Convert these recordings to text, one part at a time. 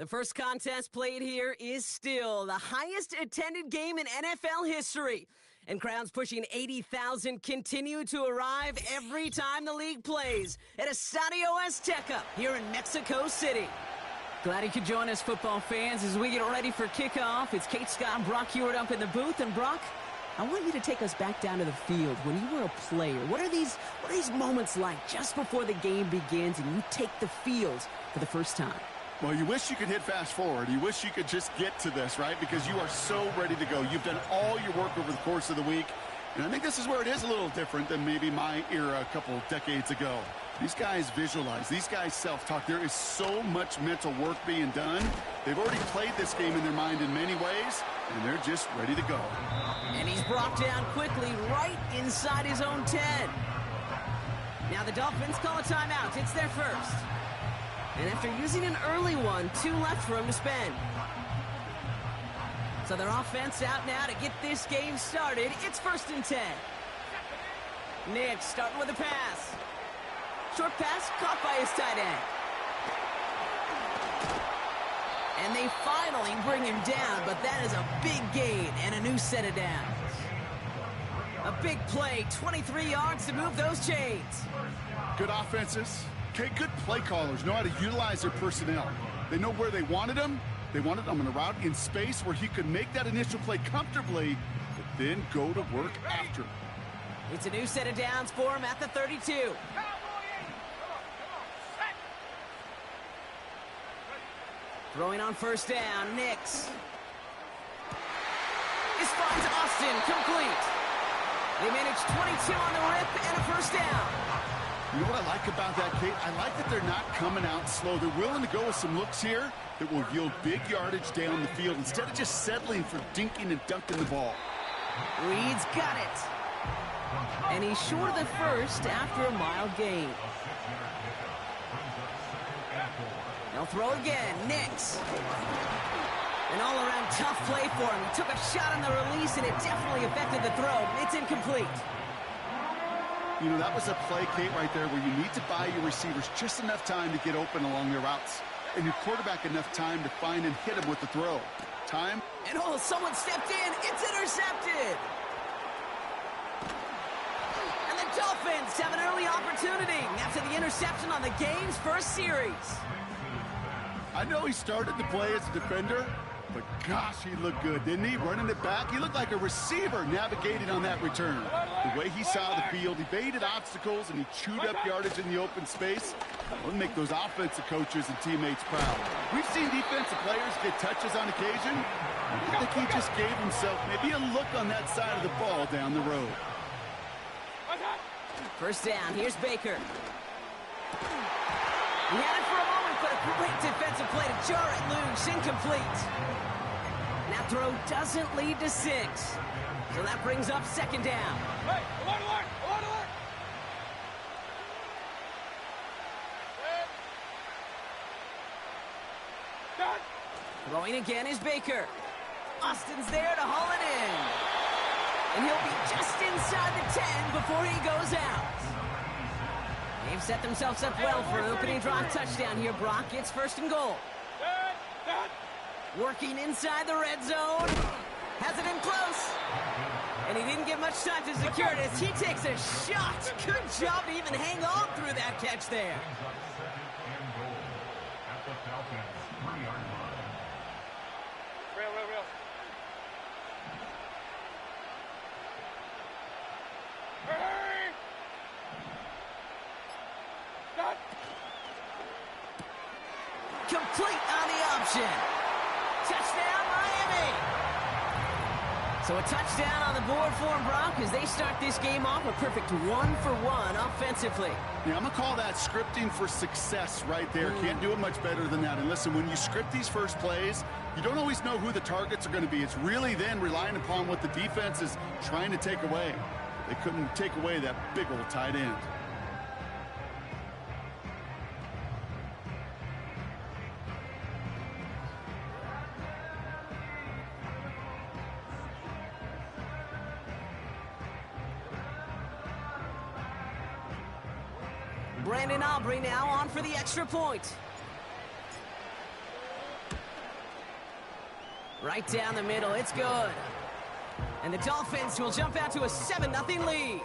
The first contest played here is still the highest attended game in NFL history. And crowds pushing 80,000 continue to arrive every time the league plays at Estadio Azteca here in Mexico City. Glad you could join us, football fans, as we get ready for kickoff. It's Kate, Scott, and Brock Hewitt up in the booth. And Brock, I want you to take us back down to the field. When you were a player, what are these moments like just before the game begins and you take the field for the first time? Well, you wish you could hit fast forward. You wish you could just get to this, right? Because you are so ready to go. You've done all your work over the course of the week. And I think this is where it is a little different than maybe my era a couple decades ago. These guys visualize. These guys self-talk. There is so much mental work being done. They've already played this game in their mind in many ways, and they're just ready to go. And he's brought down quickly right inside his own 10. Now the Dolphins call a timeout. It's their first. And after using an early one, 2 left for him to spend. So their offense out now to get this game started. It's 1st and 10. Nick starting with a pass. Short pass caught by his tight end. And they finally bring him down, but that is a big gain and a new set of downs. A big play, 23 yards to move those chains. Good offenses. Okay, good play callers know how to utilize their personnel. They know where they wanted them. They wanted them in a route in space where he could make that initial play comfortably, but then go to work after. It's a new set of downs for him at the 32. Throwing on 1st down, Nix. This finds Austin, complete. They manage 22 on the rip and a 1st down. You know what I like about that, Kate? I like that they're not coming out slow. They're willing to go with some looks here that will yield big yardage down the field instead of just settling for dinking and dunking the ball. Reed's got it. And he's short of the 1st after a mild gain. They'll throw again. Nix. An all-around tough play for him. He took a shot on the release, and it definitely affected the throw. It's incomplete. You know, that was a play, Kate, right there where you need to buy your receivers just enough time to get open along their routes. And your quarterback enough time to find and hit him with the throw. Time. And oh, someone stepped in. It's intercepted. And the Dolphins have an early opportunity after the interception on the game's first series. I know he started to play as a defender, but gosh, he looked good, didn't he? Running it back, he looked like a receiver navigating on that return. The way he saw the field, he evaded obstacles, and he chewed up yardage in the open space. We'll make those offensive coaches and teammates proud. We've seen defensive players get touches on occasion. I think he just gave himself maybe a look on that side of the ball down the road. 1st down, here's Baker. He had it for a moment, but a great defensive play to jar it loose, incomplete. That throw doesn't lead to 6. So that brings up 2nd down. Hey, alert, alert, alert, alert! Done. Throwing again is Baker. Austin's there to haul it in. And he'll be just inside the 10 before he goes out. They've set themselves up well for an opening drive touchdown here, Brock. It's 1st and goal. Working inside the red zone. Has it in close. And he didn't get much time to secure it as he takes a shot. Good job to even hang on through that catch there. Real. Hurry! Done. Complete on the option. Touchdown, Miami. So a touchdown on the board for him, Brock, as they start this game off a perfect 1-for-1 offensively. Yeah, I'm going to call that scripting for success right there. Can't do it much better than that. And listen, when you script these first plays, you don't always know who the targets are going to be. It's really then relying upon what the defense is trying to take away. They couldn't take away that big old tight end. Brandon Aubrey now on for the extra point. Right down the middle, it's good. And the Dolphins will jump out to a 7-0 lead.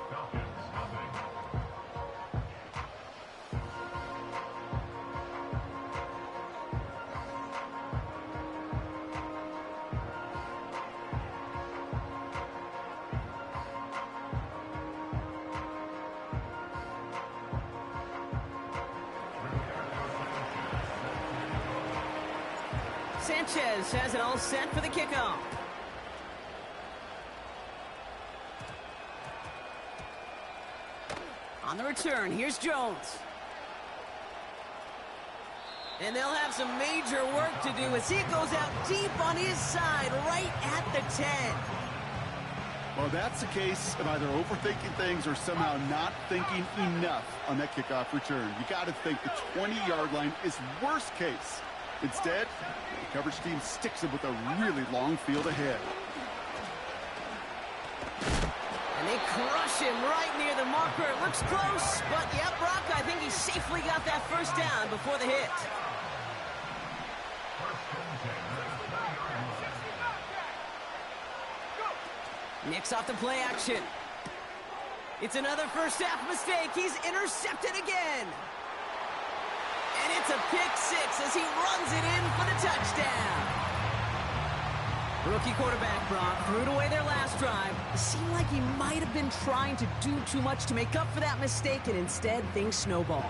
Sanchez has it all set for the kickoff. On the return, here's Jones. And they'll have some major work to do as he goes out deep on his side, right at the 10. Well, that's the case of either overthinking things or somehow not thinking enough on that kickoff return. You got to think the 20-yard line is worst case. Instead, the coverage team sticks him with a really long field ahead. And they crush him right near the marker. It looks close, but yep, Brock, I think he safely got that first down before the hit. Nick's off the play action. It's another first half mistake. He's intercepted again. And it's a pick six as he runs it in for the touchdown. Rookie quarterback Brock threw it away their last drive. It seemed like he might have been trying to do too much to make up for that mistake, and instead things snowball.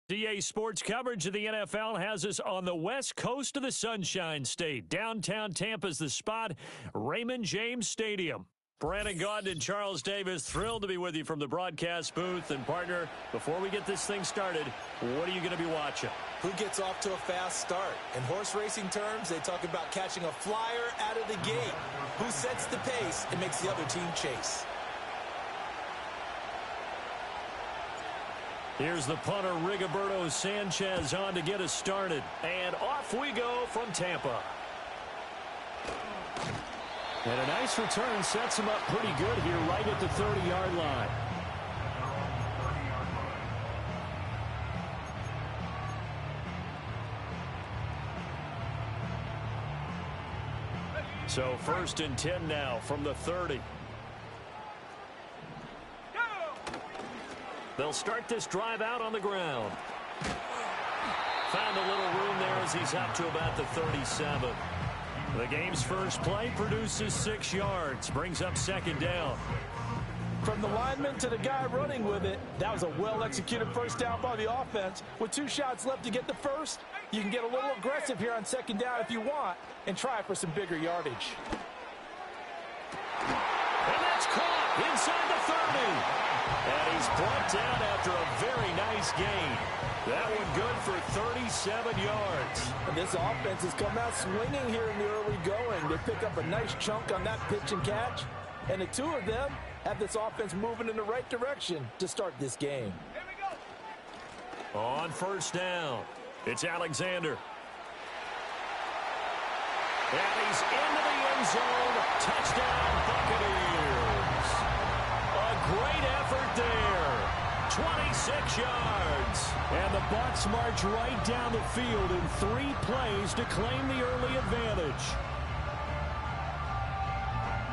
DA Sports coverage of the NFL has us on the west coast of the Sunshine State. Downtown Tampa's the spot, Raymond James Stadium. Brandon Gaudin and Charles Davis, thrilled to be with you from the broadcast booth. And partner, before we get this thing started, what are you going to be watching? Who gets off to a fast start? In horse racing terms, they talk about catching a flyer out of the gate. Who sets the pace and makes the other team chase? Here's the punter, Rigoberto Sanchez, on to get us started. And off we go from Tampa. And a nice return sets him up pretty good here right at the 30-yard line. So 1st and 10 now from the 30. They'll start this drive out on the ground. Found a little room there as he's up to about the 37. The game's first play produces 6 yards, brings up 2nd down. From the lineman to the guy running with it, that was a well-executed first down by the offense. With 2 shots left to get the first, you can get a little aggressive here on 2nd down if you want and try for some bigger yardage. And that's caught inside the 30. And he's brought down after a very nice gain. That one good for 37 yards. And this offense has come out swinging here in the early going. They pick up a nice chunk on that pitch and catch. And the 2 of them have this offense moving in the right direction to start this game. On 1st down, it's Alexander. And he's into the end zone. Touchdown, Buccaneers. great effort there. 26 yards. And the Bucs march right down the field in 3 plays to claim the early advantage.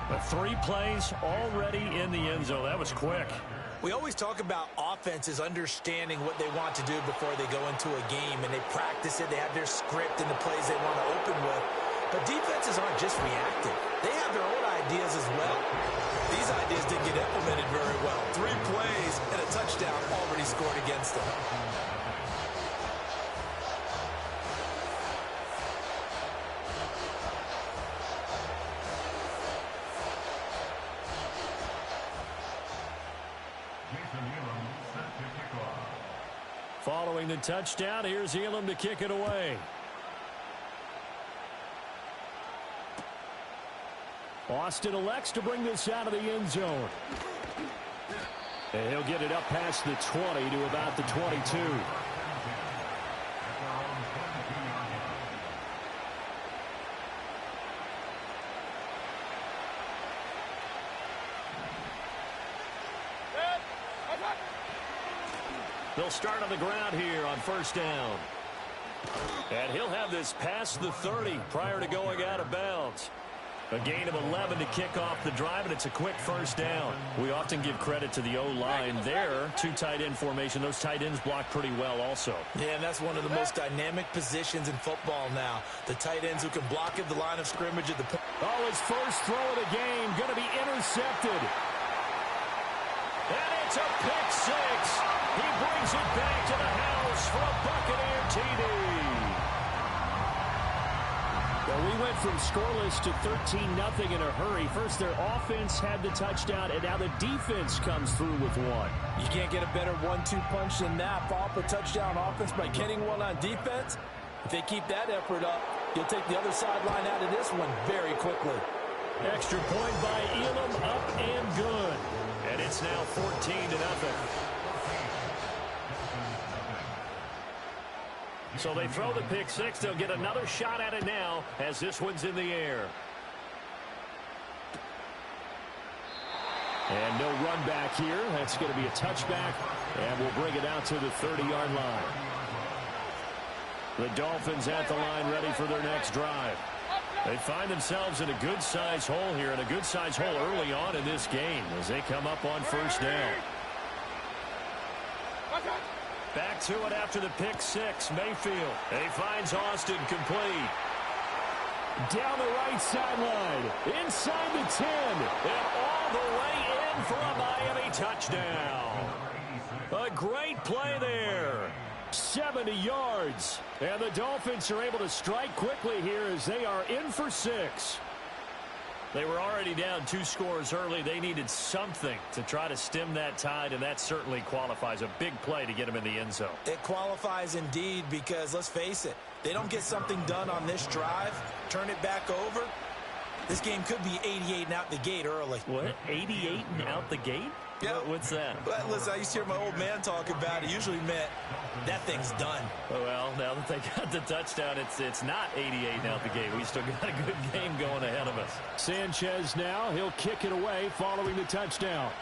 The 3 plays already in the end zone. That was quick. We always talk about offenses understanding what they want to do before they go into a game, and they practice it. They have their script and the plays they want to open with. But defenses aren't just reactive. They have their own ideas as well. These ideas didn't get implemented very well. 3 plays and a touchdown already scored against them. Following the touchdown, here's Elam to kick it away. Austin elects to bring this out of the end zone. And he'll get it up past the 20 to about the 22. They'll start on the ground here on first down. And he'll have this past the 30 prior to going out of bounds. A gain of 11 to kick off the drive, and it's a quick first down. We often give credit to the O-line there. 2 tight end formation. Those tight ends block pretty well also. Yeah, and that's one of the most dynamic positions in football now. The tight ends who can block at the line of scrimmage at the point. Oh, his first throw of the game going to be intercepted. And it's a pick 6. He brings it back to the house for a Buccaneer TD. Well, we went from scoreless to 13-0 in a hurry. First, their offense had the touchdown, and now the defense comes through with one. You can't get a better 1-2 punch than that. Follow up a touchdown offense by getting one on defense. If they keep that effort up, you'll take the other sideline out of this one very quickly. Extra point by Elam, up and good. And it's now 14-0. So they throw the pick 6. They'll get another shot at it now as this one's in the air. And no run back here. That's going to be a touchback, and we'll bring it out to the 30-yard line. The Dolphins at the line ready for their next drive. They find themselves in a good-sized hole here, and a good-sized hole early on in this game as they come up on first down. Back to it after the pick 6. Mayfield. He finds Austin complete. Down the right sideline. Inside the 10. And all the way in for a Miami touchdown. A great play there. 70 yards. And the Dolphins are able to strike quickly here as they are in for 6. They were already down 2 scores early. They needed something to try to stem that tide, and that certainly qualifies. A big play to get them in the end zone. It qualifies indeed because, let's face it, they don't get something done on this drive, turn it back over, this game could be 88 and out the gate early. What? 88 and out the gate? Yeah. What's that? But listen, I used to hear my old man talk about it. Usually meant that thing's done. Well, now that they got the touchdown, it's not 88 and out the gate. We still got a good game going ahead of us. Sanchez now. He'll kick it away following the touchdown.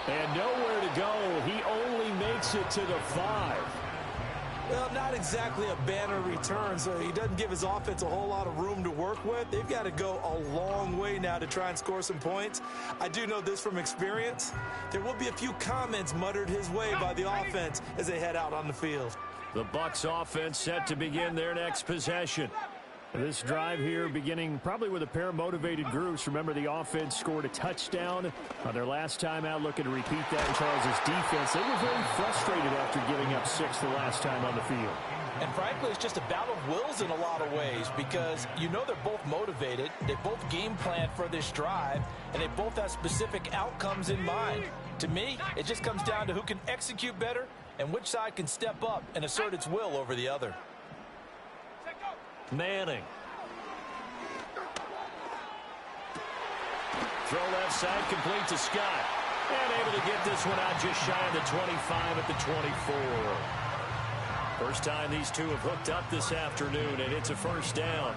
And nowhere to go. He only makes it to the 5. Well, not exactly a banner return, so he doesn't give his offense a whole lot of room to work with. They've got to go a long way now to try and score some points. I do know this from experience. There will be a few comments muttered his way by the offense as they head out on the field. The Bucs offense set to begin their next possession. This drive here beginning probably with a pair of motivated groups. Remember, the offense scored a touchdown on their last time out, looking to repeat that in Charles' defense. They were very frustrated after giving up 6 the last time on the field. And frankly, it's just a battle of wills in a lot of ways because you know they're both motivated. They both game plan for this drive, and they both have specific outcomes in mind. To me, it just comes down to who can execute better and which side can step up and assert its will over the other. Manning. Throw left side, complete to Scott. And able to get this one out just shy of the 25 at the 24. First time these two have hooked up this afternoon, and it's a first down.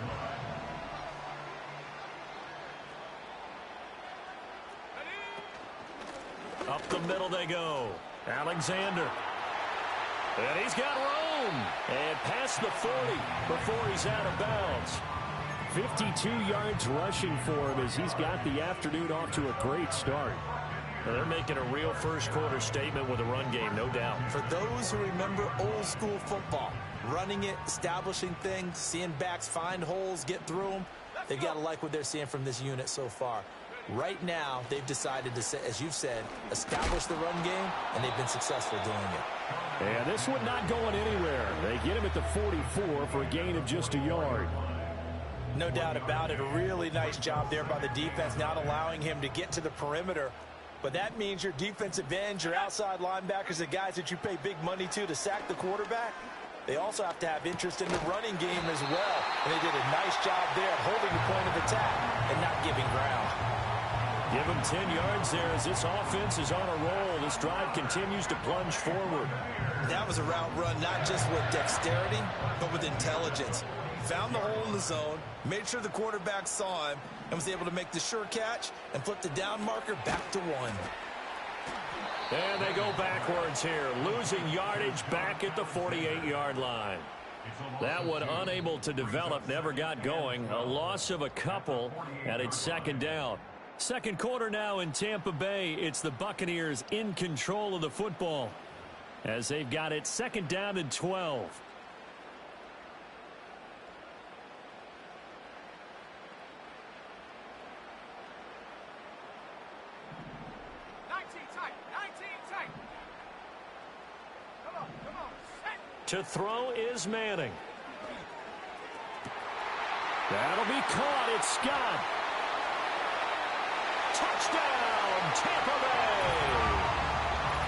Up the middle they go. Alexander. And he's got room. And past the 40 before he's out of bounds. 52 yards rushing for him as he's got the afternoon off to a great start. Well, they're making a real first-quarter statement with a run game, no doubt. For those who remember old-school football, running it, establishing things, seeing backs find holes, get through them, they've got to like what they're seeing from this unit so far. Right now, they've decided to, as you've said, establish the run game, and they've been successful doing it. And this one not going anywhere. They get him at the 44 for a gain of just a yard. No doubt about it. A really nice job there by the defense, not allowing him to get to the perimeter. But that means your defensive ends, your outside linebackers, the guys that you pay big money to sack the quarterback, they also have to have interest in the running game as well. And they did a nice job there holding the point of attack and not giving ground. Give him 10 yards there as this offense is on a roll. This drive continues to plunge forward. That was a route run not just with dexterity, but with intelligence. Found the hole in the zone, made sure the quarterback saw him, and was able to make the sure catch and flip the down marker back to 1. And they go backwards here, losing yardage back at the 48-yard line. That one unable to develop, never got going. A loss of a couple, and it's second down. Second quarter now in Tampa Bay. It's the Buccaneers in control of the football as they've got it second down and 12. To throw is Manning. That'll be caught. It's Scott. Touchdown, Tampa Bay.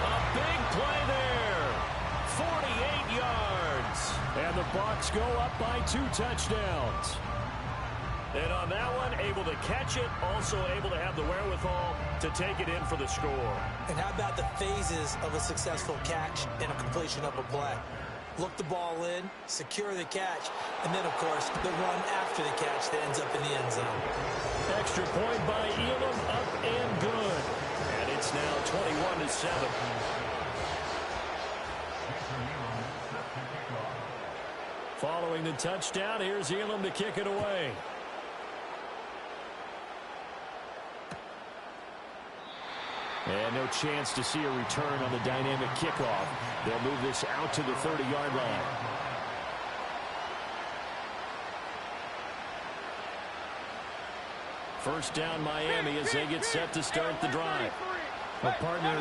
A big play there. 48 yards. And the Bucs go up by 2 touchdowns. And on that one, able to catch it, also able to have the wherewithal to take it in for the score. And how about the phases of a successful catch and a completion of a play? Look the ball in, secure the catch, and then, of course, the run after the catch that ends up in the end zone. Extra point by Elam, up and good. And it's now 21-7. Following the touchdown, here's Elam to kick it away. And no chance to see a return on the dynamic kickoff. They'll move this out to the 30-yard line. First down Miami as they get set to start the drive. Well, partner,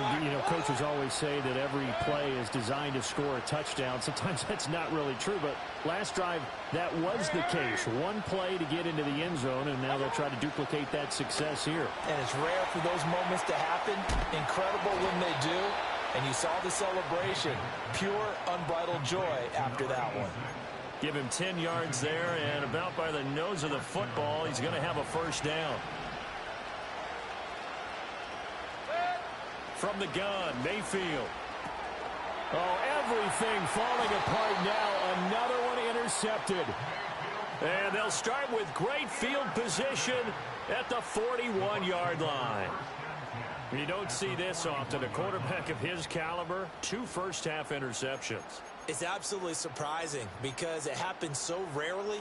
coaches always say that every play is designed to score a touchdown. Sometimes that's not really true, but last drive, that was the case. One play to get into the end zone, and now they'll try to duplicate that success here. And it's rare for those moments to happen. Incredible when they do. And you saw the celebration. Pure, unbridled joy after that one. Give him 10 yards there, and about by the nose of the football, he's going to have a first down. From the gun, Mayfield. Oh, everything falling apart now. Another one intercepted. And they'll start with great field position at the 41-yard line. You don't see this often. A quarterback of his caliber, 2 first-half interceptions. It's absolutely surprising because it happens so rarely.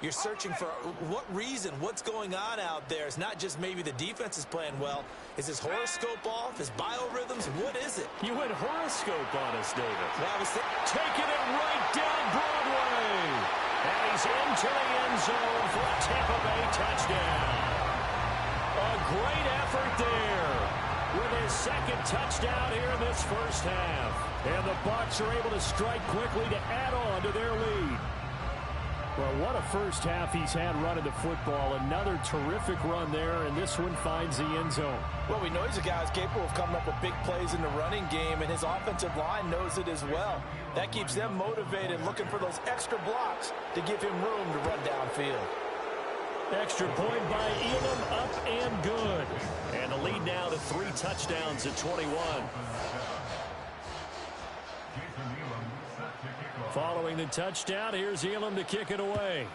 You're searching for what reason, what's going on out there. It's not just maybe the defense is playing well. Is his horoscope off? His biorhythms? What is it? You went horoscope on us, David. Well, I was taking it right down Broadway. And he's into the end zone for a Tampa Bay touchdown. A great effort there with his second touchdown here in this first half. And the Bucs are able to strike quickly to add on to their lead. Well, what a first half he's had running the football. Another terrific run there, and this one finds the end zone. Well, we know he's a guy who's capable of coming up with big plays in the running game, and his offensive line knows it as well. That keeps them motivated, looking for those extra blocks to give him room to run downfield. Extra point by Elam, up and good. And the lead now to 3 touchdowns at 21. Following the touchdown, here's Elam to kick it away.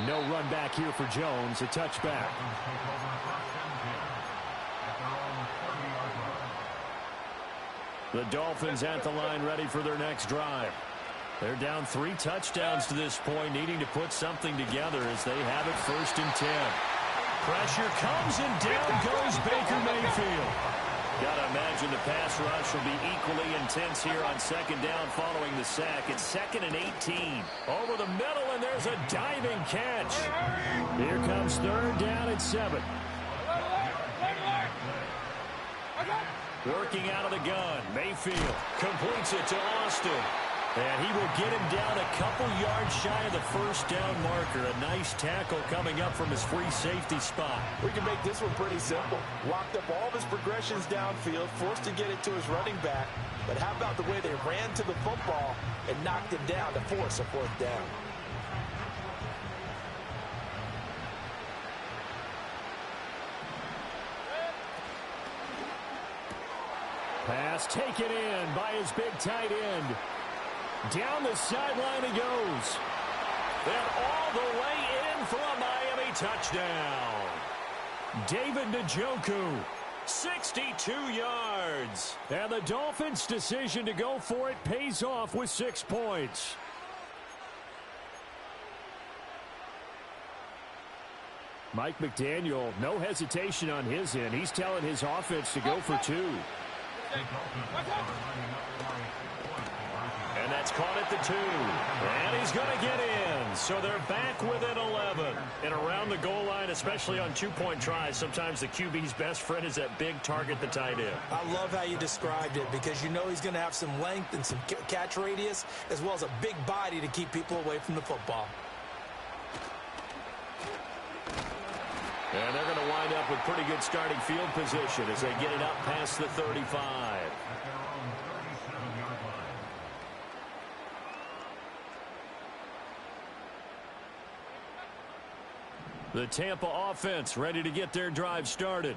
No run back here for Jones. A touchback. The Dolphins at the line ready for their next drive. They're down 3 touchdowns to this point, needing to put something together as they have it 1st and 10. Pressure comes and down goes Baker Mayfield. Gotta imagine the pass rush will be equally intense here on 2nd down following the sack. It's 2nd and 18. Over the middle, and there's a diving catch. Here comes 3rd down at 7. Working out of the gun. Mayfield completes it to Austin. And he will get him down a couple yards shy of the 1st down marker. A nice tackle coming up from his free safety spot. We can make this one pretty simple. Locked up all of his progressions downfield, forced to get it to his running back. But how about the way they ran to the football and knocked him down to force a 4th down? Pass taken in by his big tight end. Down the sideline he goes. And all the way in for a Miami touchdown. David Njoku, 62 yards. And the Dolphins' decision to go for it pays off with 6 points. Mike McDaniel, no hesitation on his end. He's telling his offense to go for 2. And that's caught at the 2. And he's going to get in. So they're back within 11. And around the goal line, especially on 2-point tries, sometimes the QB's best friend is that big target, the tight end. I love how you described it because you know he's going to have some length and some catch radius as well as a big body to keep people away from the football. And they're going to wind up with pretty good starting field position as they get it up past the 35. The Tampa offense ready to get their drive started.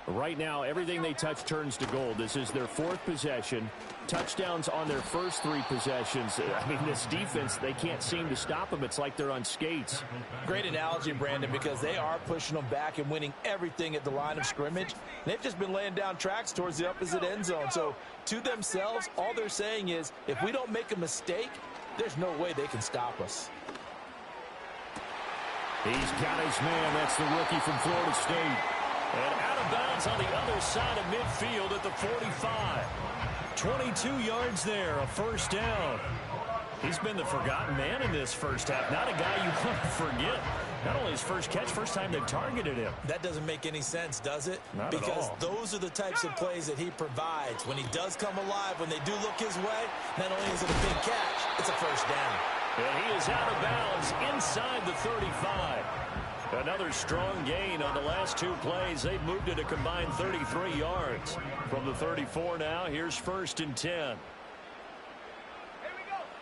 Right now, everything they touch turns to gold. This is their 4th possession. Touchdowns on their first 3 possessions. I mean, this defense, they can't seem to stop them. It's like they're on skates. Great analogy, Brandon, because they are pushing them back and winning everything at the line of scrimmage. They've just been laying down tracks towards the opposite end zone. So, to themselves, all they're saying is, if we don't make a mistake, there's no way they can stop us. He's got his man. That's the rookie from Florida State. And out of bounds on the other side of midfield at the 45. 22 yards there, a 1st down. He's been the forgotten man in this first half. Not a guy you want to forget. Not only his first catch, first time they've targeted him. That doesn't make any sense, does it? Not at all. Because those are the types of plays that he provides. When he does come alive, when they do look his way, not only is it a big catch, it's a 1st down. And he is out of bounds inside the 35. Another strong gain on the last 2 plays. They've moved it a combined 33 yards. From the 34 now, here's 1st and 10.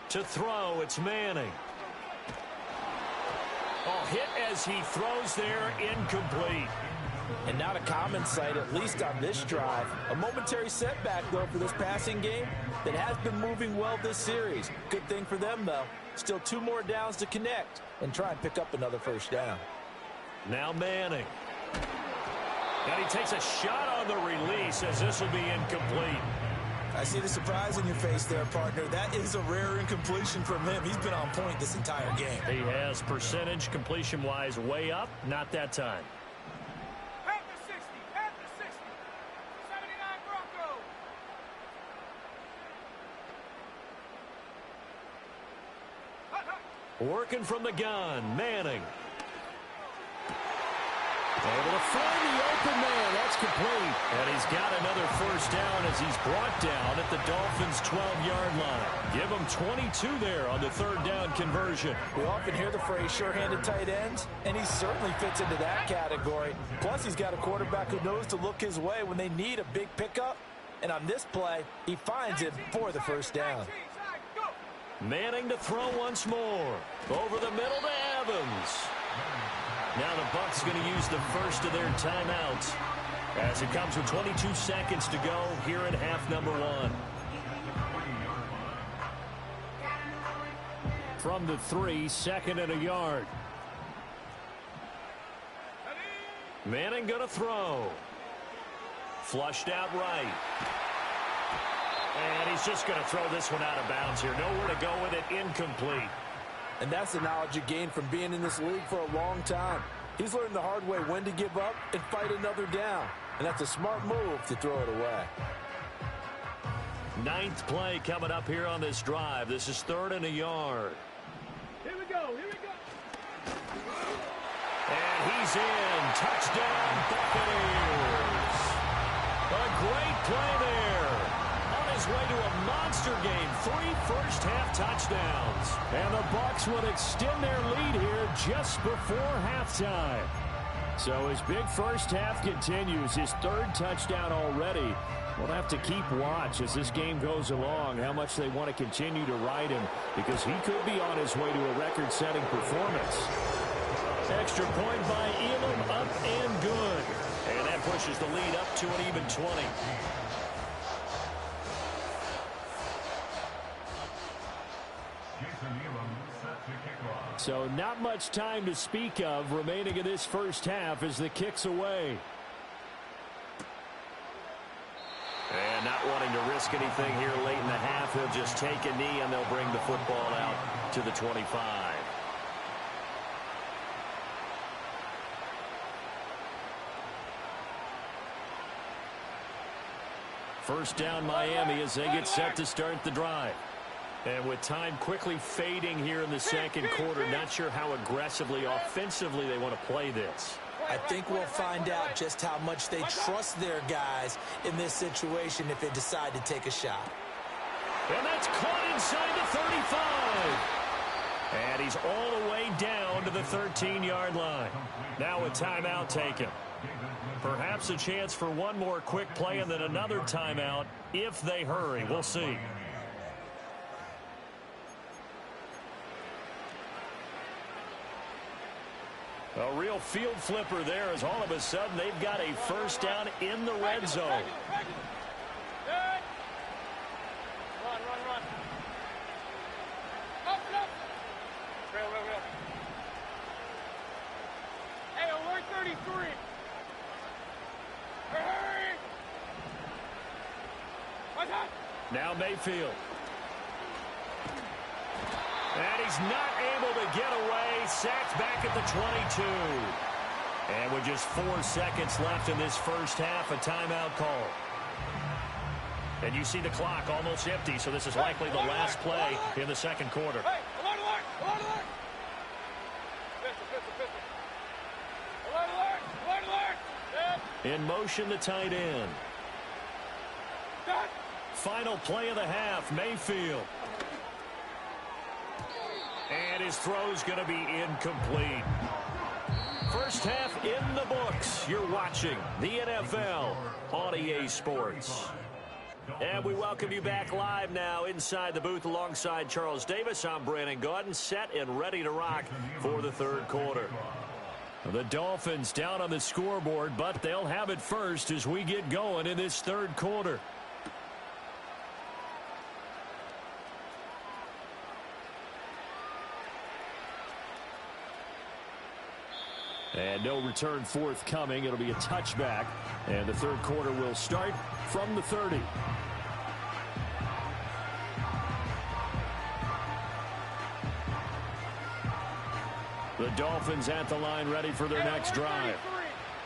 To throw, it's Manning. Oh, hit as he throws there, incomplete. And not a common sight, at least on this drive. A momentary setback, though, for this passing game that has been moving well this series. Good thing for them, though. Still 2 more downs to connect and try and pick up another 1st down. Now Manning. And he takes a shot on the release as this will be incomplete. I see the surprise in your face there, partner. That is a rare incompletion from him. He's been on point this entire game. He has percentage completion-wise way up. Not that time. At the 60, at the 60. 79 Broncos. Working from the gun, Manning. Able to find the open man. That's complete. And he's got another 1st down as he's brought down at the Dolphins' 12-yard line. Give him 22 there on the 3rd down conversion. We often hear the phrase sure-handed tight ends, and he certainly fits into that category. Plus, he's got a quarterback who knows to look his way when they need a big pickup. And on this play, he finds it for the 1st down. Manning to throw once more. Over the middle to Evans. Now the Bucs going to use the first of their timeouts. As it comes with 22 seconds to go here in half number one. From the 3, 2nd and a yard. Manning going to throw. Flushed out right. And he's just going to throw this one out of bounds here. Nowhere to go with it. Incomplete. And that's the knowledge you gain from being in this league for a long time. He's learned the hard way when to give up and fight another down. And that's a smart move to throw it away. 9th play coming up here on this drive. This is 3rd and a yard. Here we go. Here we go. And he's in. Touchdown, Buccaneers. A great play there. On his way to a monster game. 3 first-half touchdowns. And the Bucs would extend their lead here just before halftime. So his big first half continues. His 3rd touchdown already. We'll have to keep watch as this game goes along, how much they want to continue to ride him, because he could be on his way to a record-setting performance. Extra point by Elam, up and good. And that pushes the lead up to an even 20. So not much time to speak of remaining in this first half as the kick's away. And not wanting to risk anything here late in the half, he'll just take a knee and they'll bring the football out to the 25. First down Miami as they get set to start the drive. And with time quickly fading here in the second quarter, not sure how aggressively, offensively they want to play this. I think we'll find out just how much they trust their guys in this situation if they decide to take a shot. And that's caught inside the 35. And he's all the way down to the 13-yard line. Now a timeout taken. Perhaps a chance for one more quick play and then another timeout if they hurry. We'll see. A real field flipper there as all of a sudden they've got a first down in the red zone. Run, run, run. Up and up. Real. Hey, alert 33. Hurry. What's that? Now Mayfield. And he's not able to get away. Sacked back at the 22. And with just 4 seconds left in this first half, a timeout call. And you see the clock almost empty, so this is likely the last play in the second quarter. Hey, alert, alert, alert, alert. Pistol. Alert, alert. In motion, the tight end. Final play of the half, Mayfield. And his throw's going to be incomplete. First half in the books. You're watching the NFL on EA Sports. And we welcome you back live now inside the booth alongside Charles Davis. I'm Brandon Gaudin, set and ready to rock for the third quarter. The Dolphins down on the scoreboard, but they'll have it first as we get going in this third quarter. And no return forthcoming. It'll be a touchback. And the third quarter will start from the 30. The Dolphins at the line ready for their next drive.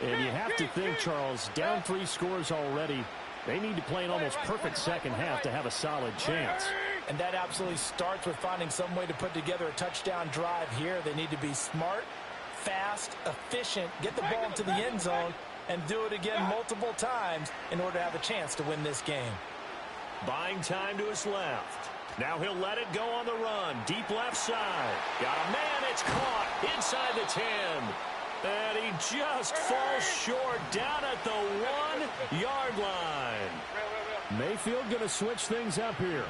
And you have to think, Charles, down 3 scores already. They need to play an almost perfect second half to have a solid chance. And that absolutely starts with finding some way to put together a touchdown drive here. They need to be smart, fast, efficient, get the ball into the end zone, and do it again multiple times in order to have a chance to win this game. Buying time to his left. Now he'll let it go on the run. Deep left side. Got a man. It's caught inside the 10. And he just falls short down at the 1-yard line. Mayfield going to switch things up here.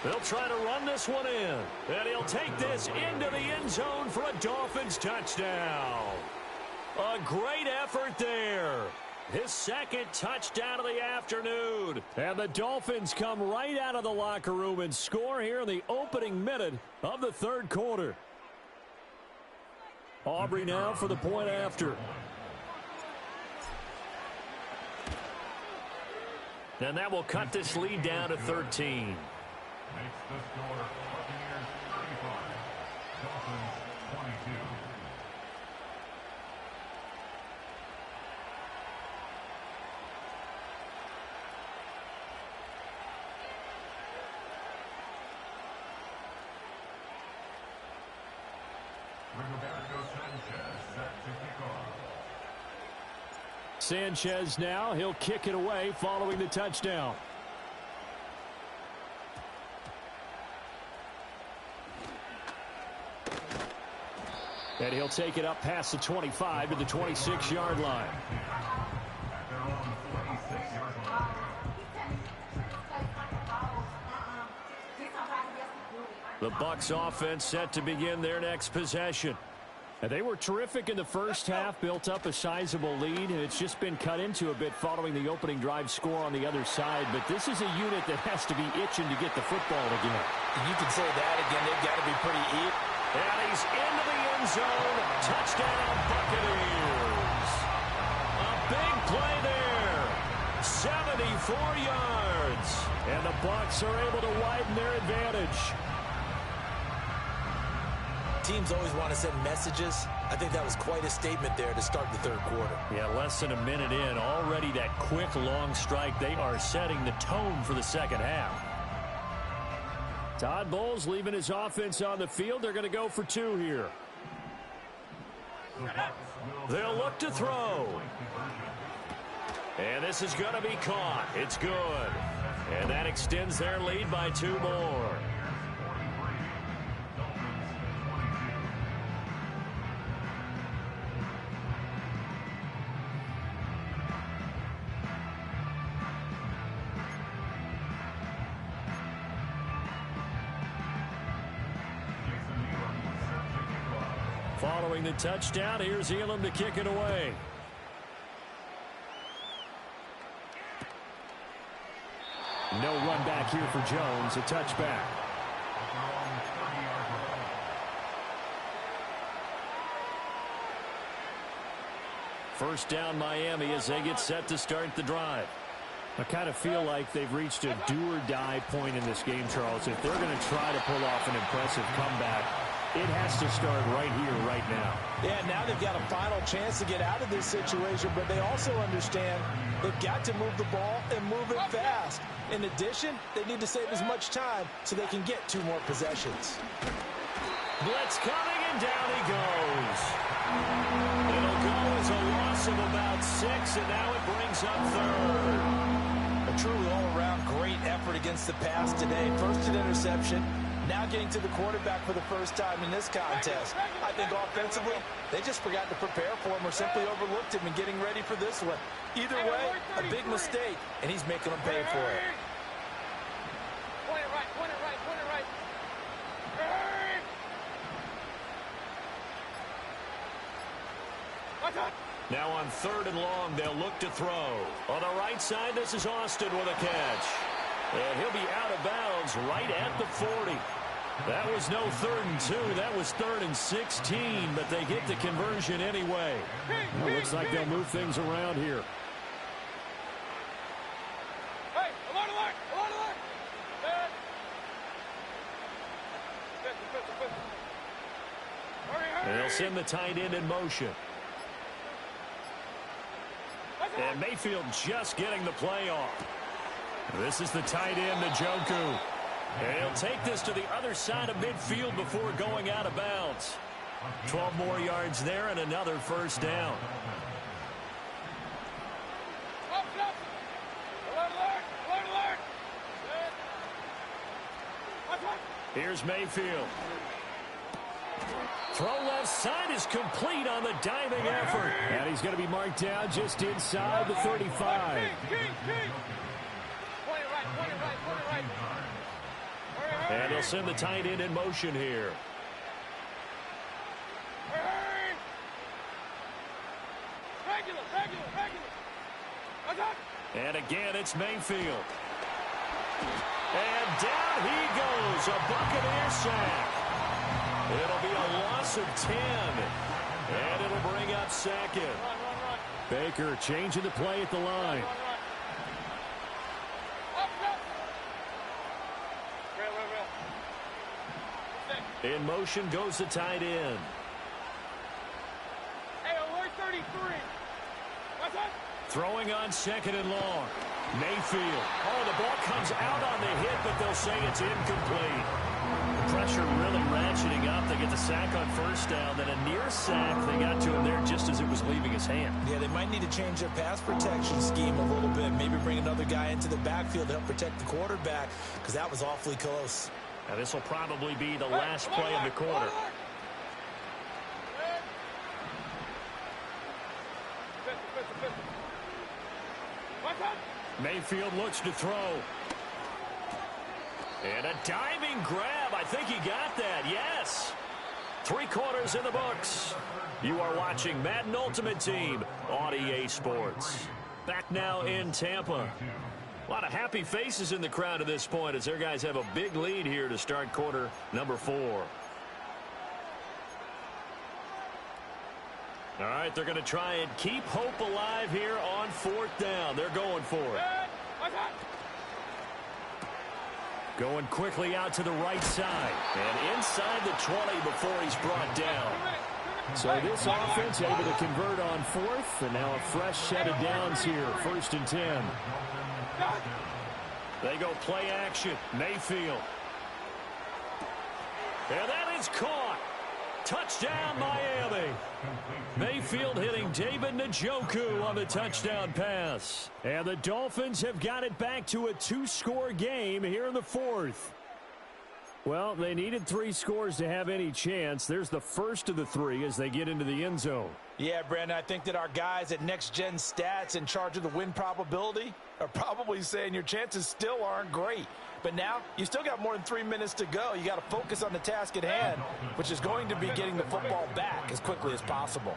They'll try to run this one in. And he'll take this into the end zone for a Dolphins touchdown. A great effort there. His second touchdown of the afternoon. And the Dolphins come right out of the locker room and score here in the opening minute of the third quarter. Aubrey now for the point after. And that will cut this lead down to 13. Makes the score Buccaneers 35, Dolphins 22. Sanchez now, he'll kick it away following the touchdown. And he'll take it up past the 25 to the 26-yard line. The Bucs offense set to begin their next possession. And they were terrific in the first half, built up a sizable lead, and it's just been cut into a bit following the opening drive score on the other side. But this is a unit that has to be itching to get the football again. You can say that again. They've got to be pretty eager. And he's into the end zone. Touchdown, Buccaneers. A big play there. 74 yards. And the Bucs are able to widen their advantage. Teams always want to send messages. I think that was quite a statement there to start the third quarter. Yeah, less than a minute in. Already that quick, long strike. They are setting the tone for the second half. Todd Bowles leaving his offense on the field. They're going to go for two here. They'll look to throw. And this is going to be caught. It's good. And that extends their lead by two more. Following the touchdown, here's Elam to kick it away. No run back here for Jones, a touchback. First down Miami as they get set to start the drive. I kind of feel like they've reached a do-or-die point in this game, Charles. If they're going to try to pull off an impressive comeback, it has to start right here, right now. Yeah, now they've got a final chance to get out of this situation, but they also understand they've got to move the ball and move it fast. In addition, they need to save as much time so they can get two more possessions. Blitz coming, and down he goes. It'll go as a loss of about 6, and now it brings up third. A truly all-around great effort against the pass today. First an interception. Now getting to the quarterback for the first time in this contest. I think offensively, they just forgot to prepare for him or simply overlooked him in getting ready for this one. Either way, a big mistake, and he's making them pay for it. Point it right, point it right, point it right. Now on third and long, they'll look to throw. On the right side, this is Austin with a catch. And he'll be out of bounds right at the 40. That was no 3rd and 2. That was 3rd and 16, but they get the conversion anyway. Well, looks like they'll move things around here. Hey, alert, alert, alert, alert. And they'll send the tight end in motion. And Mayfield just getting the play off. This is the tight end, Njoku. And he'll take this to the other side of midfield before going out of bounds. 12 more yards there and another first down. Here's Mayfield. Throw left side is complete on the diving effort. And he's going to be marked down just inside the 35. And he'll send the tight end in motion here. Hey! Regular. And again, it's Mayfield. And down he goes, a Buccaneer sack. It'll be a loss of 10. And it'll bring up second. Run. Baker changing the play at the line. Rail. In motion goes the tight end. Hey, alert 33. What's up? Throwing on second and long. Mayfield. Oh, the ball comes out on the hit, but they'll say it's incomplete. The pressure really ratcheting up. They get the sack on first down. Then a near sack. They got to him there just as it was leaving his hand. Yeah, they might need to change their pass protection scheme a little bit. Maybe bring another guy into the backfield to help protect the quarterback, because that was awfully close. Now, this will probably be the last play of the quarter. Mayfield looks to throw. And a diving grab. I think he got that. Yes. 3 quarters in the books. You are watching Madden Ultimate Team on EA Sports. Back now in Tampa. A lot of happy faces in the crowd at this point as their guys have a big lead here to start quarter number 4. All right, they're going to try and keep hope alive here on 4th down. They're going for it. Going quickly out to the right side. And inside the 20 before he's brought down. So this offense able to convert on 4th. And now a fresh set of downs here. 1st and 10. They go play action. Mayfield. And that is caught. Touchdown, Miami. Mayfield hitting David Njoku on the touchdown pass. And the Dolphins have got it back to a 2-score game here in the 4th. Well, they needed 3 scores to have any chance. There's the first of the 3 as they get into the end zone. Yeah, Brandon, I think that our guys at Next Gen Stats in charge of the win probability are probably saying your chances still aren't great. But now, you still got more than 3 minutes to go. You got to focus on the task at hand, which is going to be getting the football back as quickly as possible.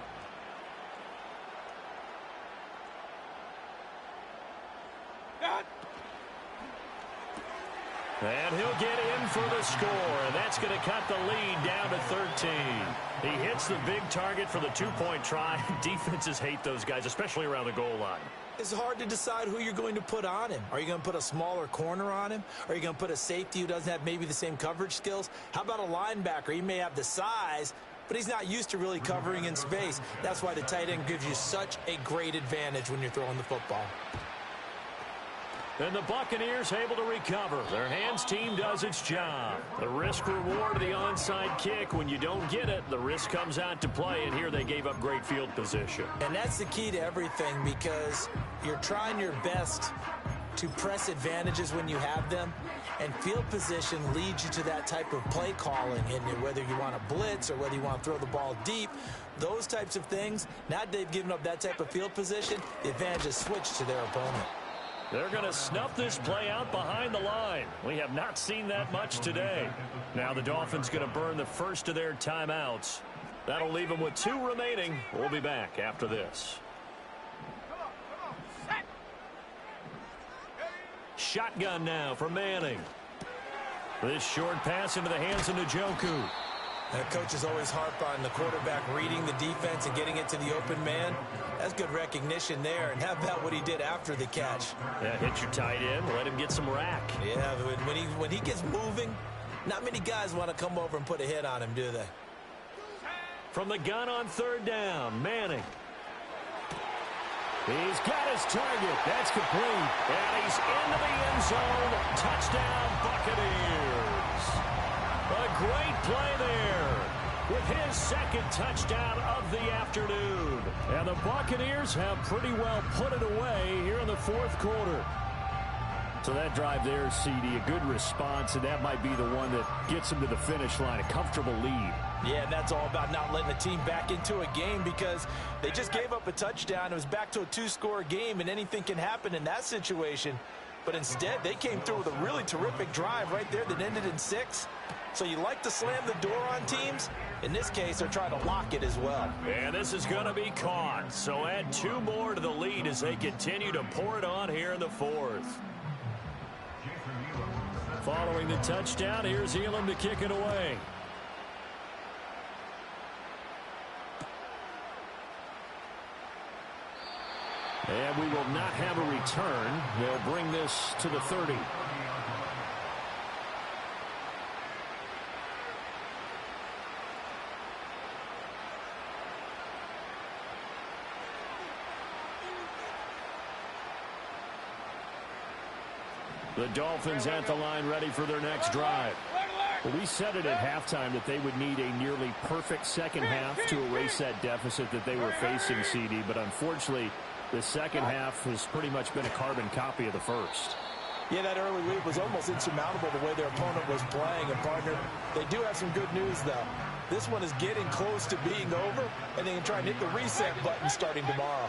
And he'll get in for the score, and that's going to cut the lead down to 13. He hits the big target for the 2-point try. Defenses hate those guys, especially around the goal line. It's hard to decide who you're going to put on him. Are you going to put a smaller corner on him? Are you going to put a safety who doesn't have maybe the same coverage skills? How about a linebacker? He may have the size, but he's not used to really covering in space. That's why the tight end gives you such a great advantage when you're throwing the football. And the Buccaneers able to recover. Their hands team does its job. The risk reward of the onside kick. When you don't get it, the risk comes out to play, and here they gave up great field position. And that's the key to everything, because you're trying your best to press advantages when you have them, and field position leads you to that type of play calling. And whether you want to blitz or whether you want to throw the ball deep, those types of things, now that they've given up that type of field position, the advantage is switched to their opponent. They're going to snuff this play out behind the line. We have not seen that much today. Now the Dolphins going to burn the first of their timeouts. That'll leave them with 2 remaining. We'll be back after this. Shotgun now for Manning. This short pass into the hands of Njoku. Coaches always harp on the quarterback reading the defense and getting it to the open man. That's good recognition there. And how about what he did after the catch? Yeah, hit your tight end, let him get some rack. Yeah, when he gets moving, not many guys want to come over and put a hit on him, do they? From the gun on 3rd down, Manning. He's got his target. That's complete. And he's into the end zone. Touchdown, Buccaneers. A great play there with his 2nd touchdown of the afternoon. And the Buccaneers have pretty well put it away here in the 4th quarter. So that drive there, CD, a good response, and that might be the one that gets them to the finish line, a comfortable lead. Yeah, and that's all about not letting the team back into a game, because they just gave up a touchdown. It was back to a 2-score game, and anything can happen in that situation. But instead, they came through with a really terrific drive right there that ended in 6. So you like to slam the door on teams. In this case, they're trying to lock it as well. And this is going to be caught. So add 2 more to the lead as they continue to pour it on here in the 4th. Following the touchdown, here's Elam to kick it away. And we will not have a return. They'll bring this to the 30. The Dolphins at the line ready for their next drive. Well, we said it at halftime that they would need a nearly perfect second half to erase that deficit that they were facing, CD. But unfortunately, the second half has pretty much been a carbon copy of the first. Yeah, that early lead was almost insurmountable the way their opponent was playing. And, partner, they do have some good news, though. This one is getting close to being over, and they can try and hit the reset button starting tomorrow.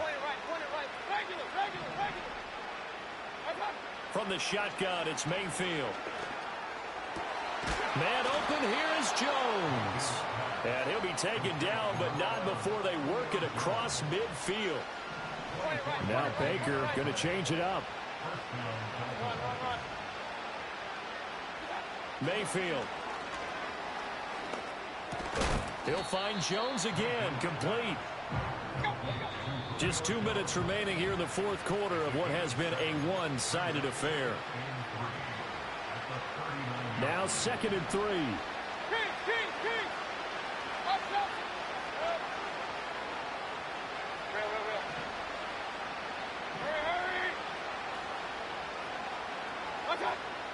From the shotgun, it's Mayfield. Man open, here is Jones. And he'll be taken down, but not before they work it across midfield. Now Baker going to change it up. Mayfield. He'll find Jones again, complete. Just 2 minutes remaining here in the 4th quarter of what has been a one-sided affair. Now 2nd and 3.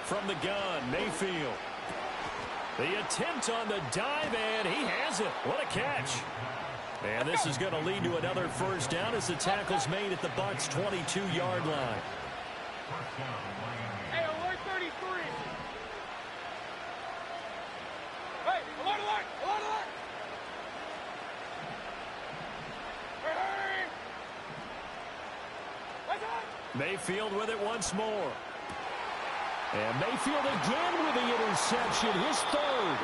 From the gun, Mayfield. The attempt on the dive, and he has it. What a catch. And this is going to lead to another first down as the tackle's made at the Bucs' 22-yard line. Hey, alert 33. Hey, alert, alert, alert, alert. Hey, let's go. Mayfield with it once more. And Mayfield again with the interception, his 3rd.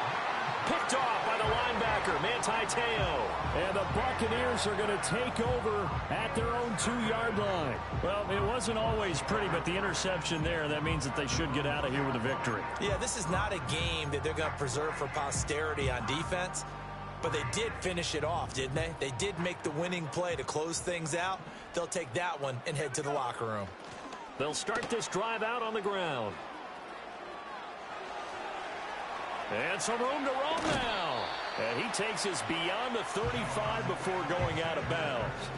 Picked off by the linebacker, Manti Te'o. And the Buccaneers are going to take over at their own 2-yard line. Well, it wasn't always pretty, but the interception there, that means that they should get out of here with a victory. Yeah, this is not a game that they're going to preserve for posterity on defense, but they did finish it off, didn't they? They did make the winning play to close things out. They'll take that one and head to the locker room. They'll start this drive out on the ground. And some room to roam now. And he takes us beyond the 35 before going out of bounds.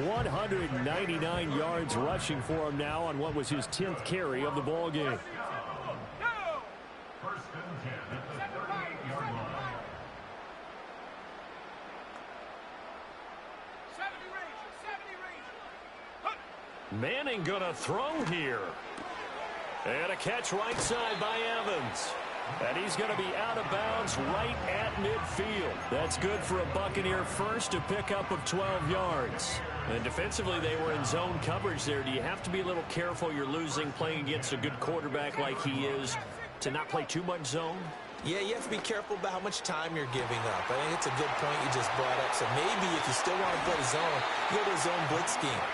199 yards rushing for him now on what was his 10th carry of the ball game. First and 10 at the 38-yard line. 70 Rangers, 70 Rangers. Manning gonna throw here. And a catch right side by Evans. And he's going to be out of bounds right at midfield. That's good for a Buccaneer first, a pickup of 12 yards. And defensively, they were in zone coverage there. Do you have to be a little careful you're losing playing against a good quarterback like he is to not play too much zone? Yeah, you have to be careful about how much time you're giving up. I think it's a good point you just brought up. So maybe if you still want to play zone, you go to a zone blitz scheme.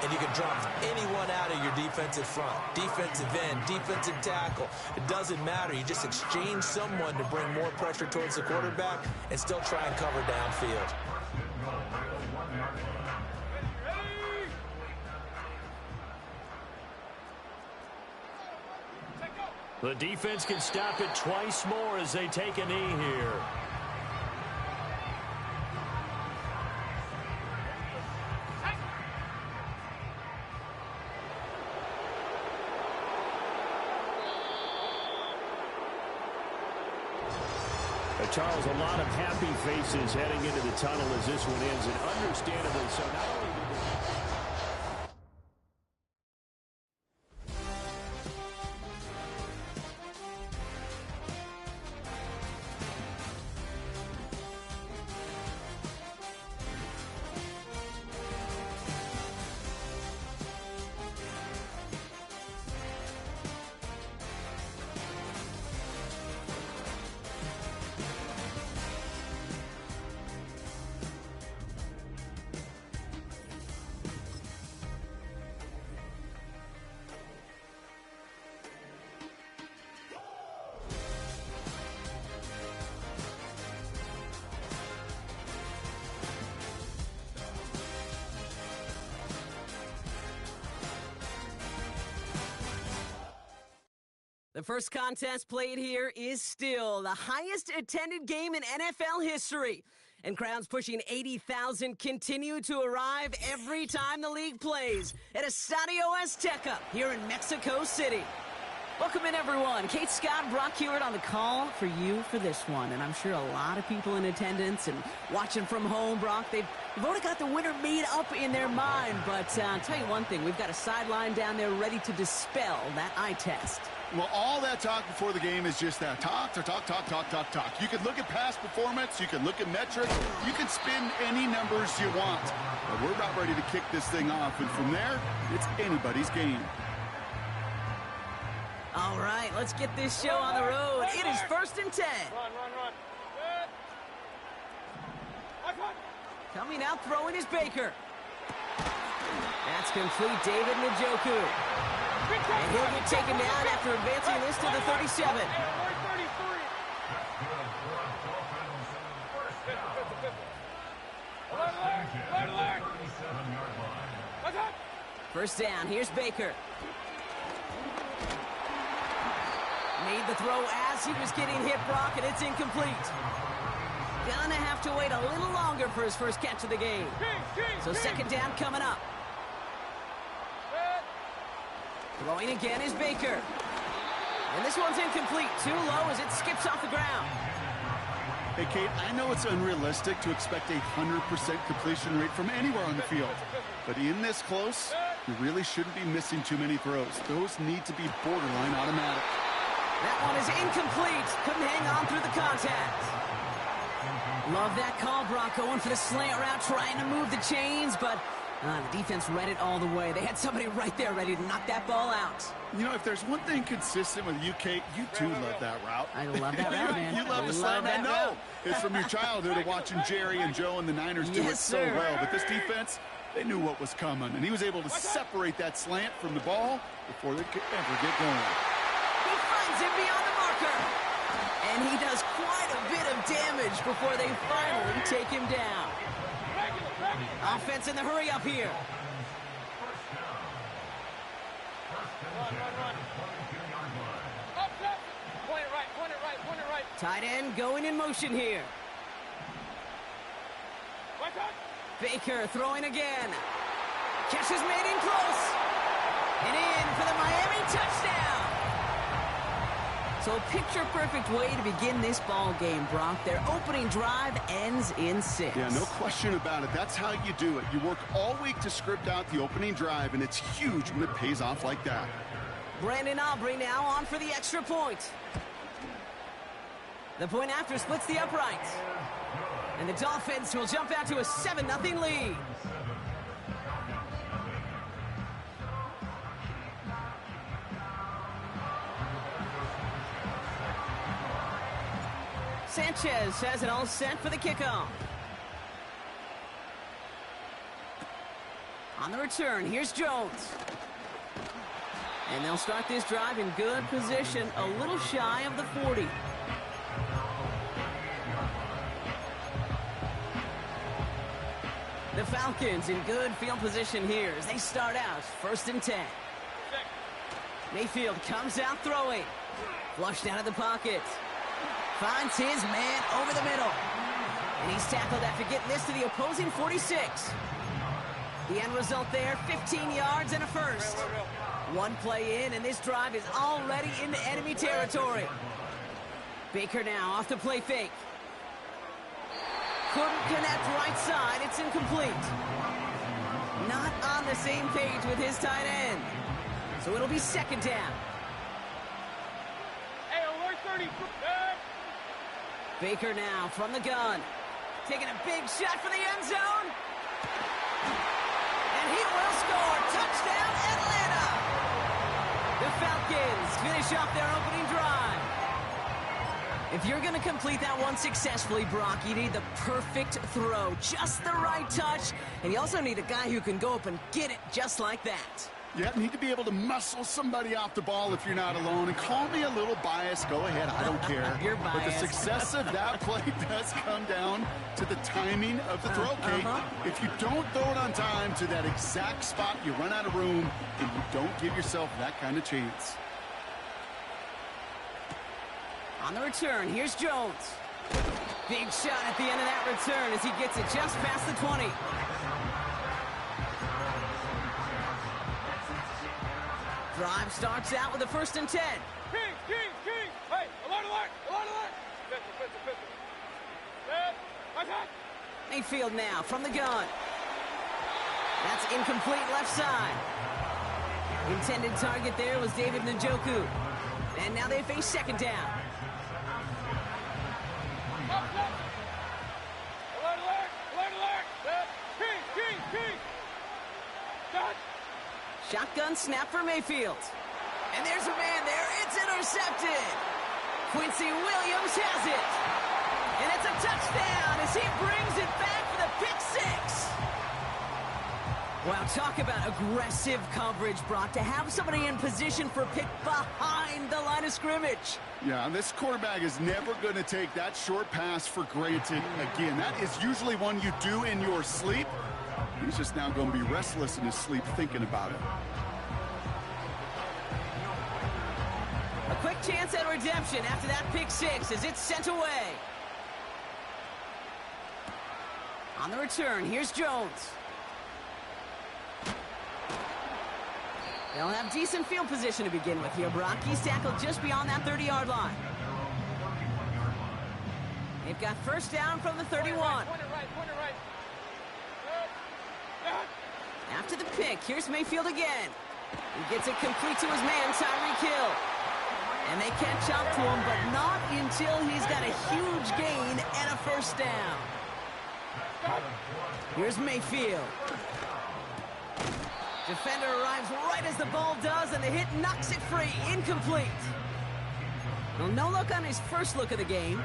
And you can drop anyone out of your defensive front, defensive end, defensive tackle. It doesn't matter. You just exchange someone to bring more pressure towards the quarterback and still try and cover downfield. The defense can stop it twice more as they take a knee here. Charles, a lot of happy faces heading into the tunnel as this one ends, and understandably so. Not only The first contest played here is still the highest attended game in NFL history. And crowds pushing 80,000 continue to arrive every time the league plays at Estadio Azteca here in Mexico City. Welcome in, everyone. Kate Scott, Brock Hewitt on the call for you for this one. And I'm sure a lot of people in attendance and watching from home, Brock, they've already got the winner made up in their mind. But I'll tell you one thing, we've got a sideline down there ready to dispel that eye test. Well, all that talk before the game is just that. Talk. You can look at past performance. You can look at metrics. You can spin any numbers you want. But we're about ready to kick this thing off. And from there, it's anybody's game. All right, let's get this show on the road. It is 1st and 10. Run. Good. Coming out, throwing is Baker. That's complete, David Njoku. And he'll get taken down after advancing this to the 37. First down, here's Baker. Made the throw as he was getting hit, Brock, and it's incomplete. Gonna have to wait a little longer for his first catch of the game. So second down coming up. Throwing again is Baker. And this one's incomplete. Too low as it skips off the ground. Hey, Kate, I know it's unrealistic to expect a 100% completion rate from anywhere on the field. But in this close, you really shouldn't be missing too many throws. Those need to be borderline automatic. That one is incomplete. Couldn't hang on through the contact. Love that call, Brock, going for the slant route, trying to move the chains, but the defense read it all the way. They had somebody right there ready to knock that ball out. You know, if there's one thing consistent with you, Kate, you do love that route. I love that route, man. You love the slant. I know. It's from your childhood of watching Jerry and Joe and the Niners do it so well. But this defense, they knew what was coming, and he was able to separate that slant from the ball before they could ever get going. He finds him beyond the marker. And he does quite a bit of damage before they finally take him down. Offense in the hurry up here. Run. Up. Point it right. Tight end going in motion here. Baker throwing again. Catch is made in close. And in for the Miami touchdown. So a picture-perfect way to begin this ball game, Brock. Their opening drive ends in 6. Yeah, no question about it. That's how you do it. You work all week to script out the opening drive, and it's huge when it pays off like that. Brandon Aubrey now on for the extra point. The point after splits the uprights. And the Dolphins will jump out to a 7-0 lead. Sanchez has it all set for the kickoff. On the return, here's Jones. And they'll start this drive in good position, a little shy of the 40. The Falcons in good field position here as they start out 1st and 10. Mayfield comes out throwing. Flushed out of the pocket. Finds his man over the middle. And he's tackled after getting this to the opposing 46. The end result there, 15 yards and a first. One play in, and this drive is already into enemy territory. Baker now off the play fake. Couldn't connect right side. It's incomplete. Not on the same page with his tight end. So it'll be second down. Hey, alert 30. Baker now from the gun. Taking a big shot for the end zone. And he will score. Touchdown, Atlanta. The Falcons finish off their opening drive. If you're going to complete that one successfully, Brock, you need the perfect throw. Just the right touch. And you also need a guy who can go up and get it just like that. You need to be able to muscle somebody off the ball if you're not alone. And call me a little biased. Go ahead. I don't care. You're biased. But the success of that play does come down to the timing of the throw, Kate. If you don't throw it on time to that exact spot, you run out of room, and you don't give yourself that kind of chance. On the return, here's Jones. Big shot at the end of that return as he gets it just past the 20. Drive starts out with a 1st and 10. King! Hey, alert! Pistol. Attack! Mayfield now from the gun. That's incomplete left side. Intended target there was David Njoku. And now they face 2nd down. Alert! King! Shot! Shotgun snap for Mayfield. And there's a man there. It's intercepted. Quincy Williams has it. And it's a touchdown as he brings it back for the pick 6. Wow, talk about aggressive coverage, Brock, to have somebody in position for a pick behind the line of scrimmage. Yeah, and this quarterback is never going to take that short pass for granted again. That is usually one you do in your sleep. He's just now going to be restless in his sleep thinking about it. A quick chance at redemption after that pick 6 as it's sent away. On the return, here's Jones. They'll have decent field position to begin with here, Brock. He's tackled just beyond that 30-yard line. They've got 1st down from the 31. Point it right. After the pick, here's Mayfield again. He gets it complete to his man, Tyreek Hill. And they catch up to him, but not until he's got a huge gain and a 1st down. Here's Mayfield. Defender arrives right as the ball does, and the hit knocks it free. Incomplete. Well, no look on his first look of the game,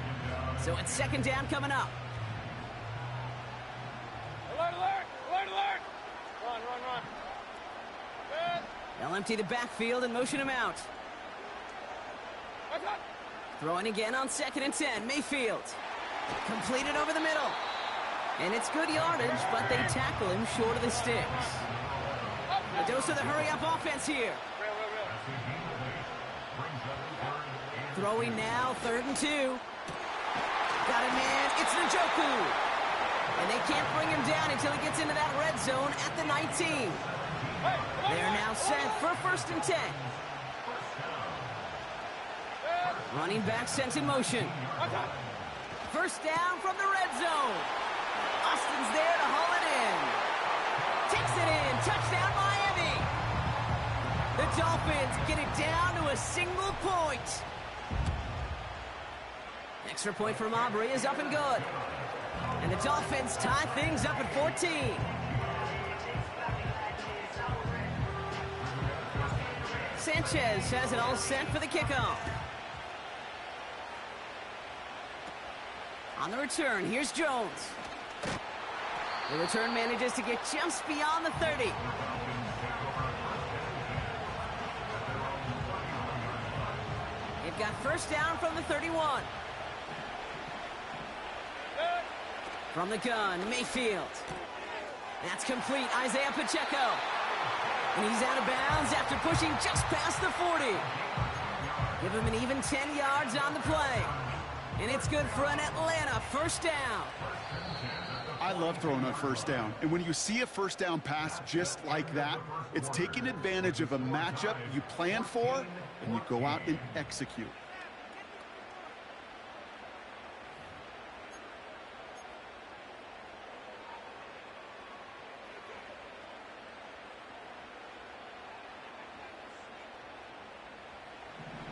so it's 2nd down coming up. Alert! Run! Good. They'll empty the backfield and motion him out. Attack! Throwing again on 2nd and 10. Mayfield. Completed over the middle. And it's good yardage, but they tackle him short of the sticks. A dose of the hurry-up offense here. Throwing now, 3rd and 2. Got him in. It's Njoku. And they can't bring him down until he gets into that red zone at the 19. They're now set for 1st and 10. Running back sent in motion. 1st down from the red zone. Austin's there to haul it in. Takes it in. Touchdown, Miami. The Dolphins get it down to a single point. Extra point from Aubrey is up and good. And the Dolphins tie things up at 14. Sanchez has it all set for the kickoff. On the return, here's Jones. The return manages to get just beyond the 30. They've got 1st down from the 31. From the gun, Mayfield. That's complete, Isaiah Pacheco. And he's out of bounds after pushing just past the 40. Give him an even 10 yards on the play. And it's good for an Atlanta 1st down. I love throwing on 1st down. And when you see a 1st down pass just like that, it's taking advantage of a matchup you plan for, and you go out and execute.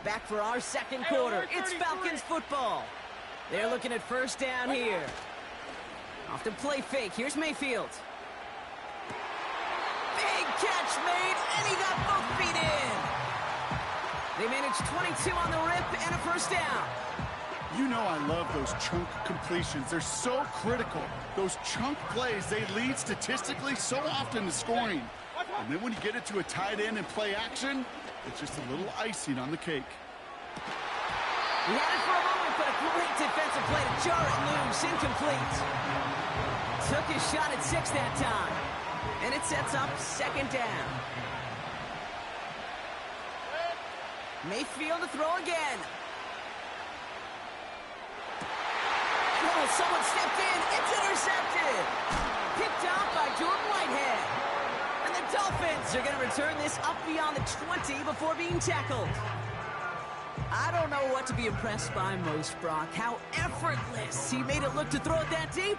Back for our 2nd quarter. It's Falcons football. They're looking at 1st down here. Off to play fake. Here's Mayfield. Big catch made, and he got both feet in. They managed 22 on the rip and a 1st down. You know I love those chunk completions. They're so critical. Those chunk plays, they lead statistically so often to scoring. And then when you get it to a tight end and play action, it's just a little icing on the cake. He had it for a moment, but a great defensive play to jar it loose. Incomplete. Took his shot at 6 that time. And it sets up 2nd down. Mayfield to throw again. Oh, someone stepped in. It's intercepted. Picked off by Jordan Whitehead. And the Dolphins are going to return this up beyond the 20 before being tackled. I don't know what to be impressed by most, Brock. How effortless he made it look to throw it that deep,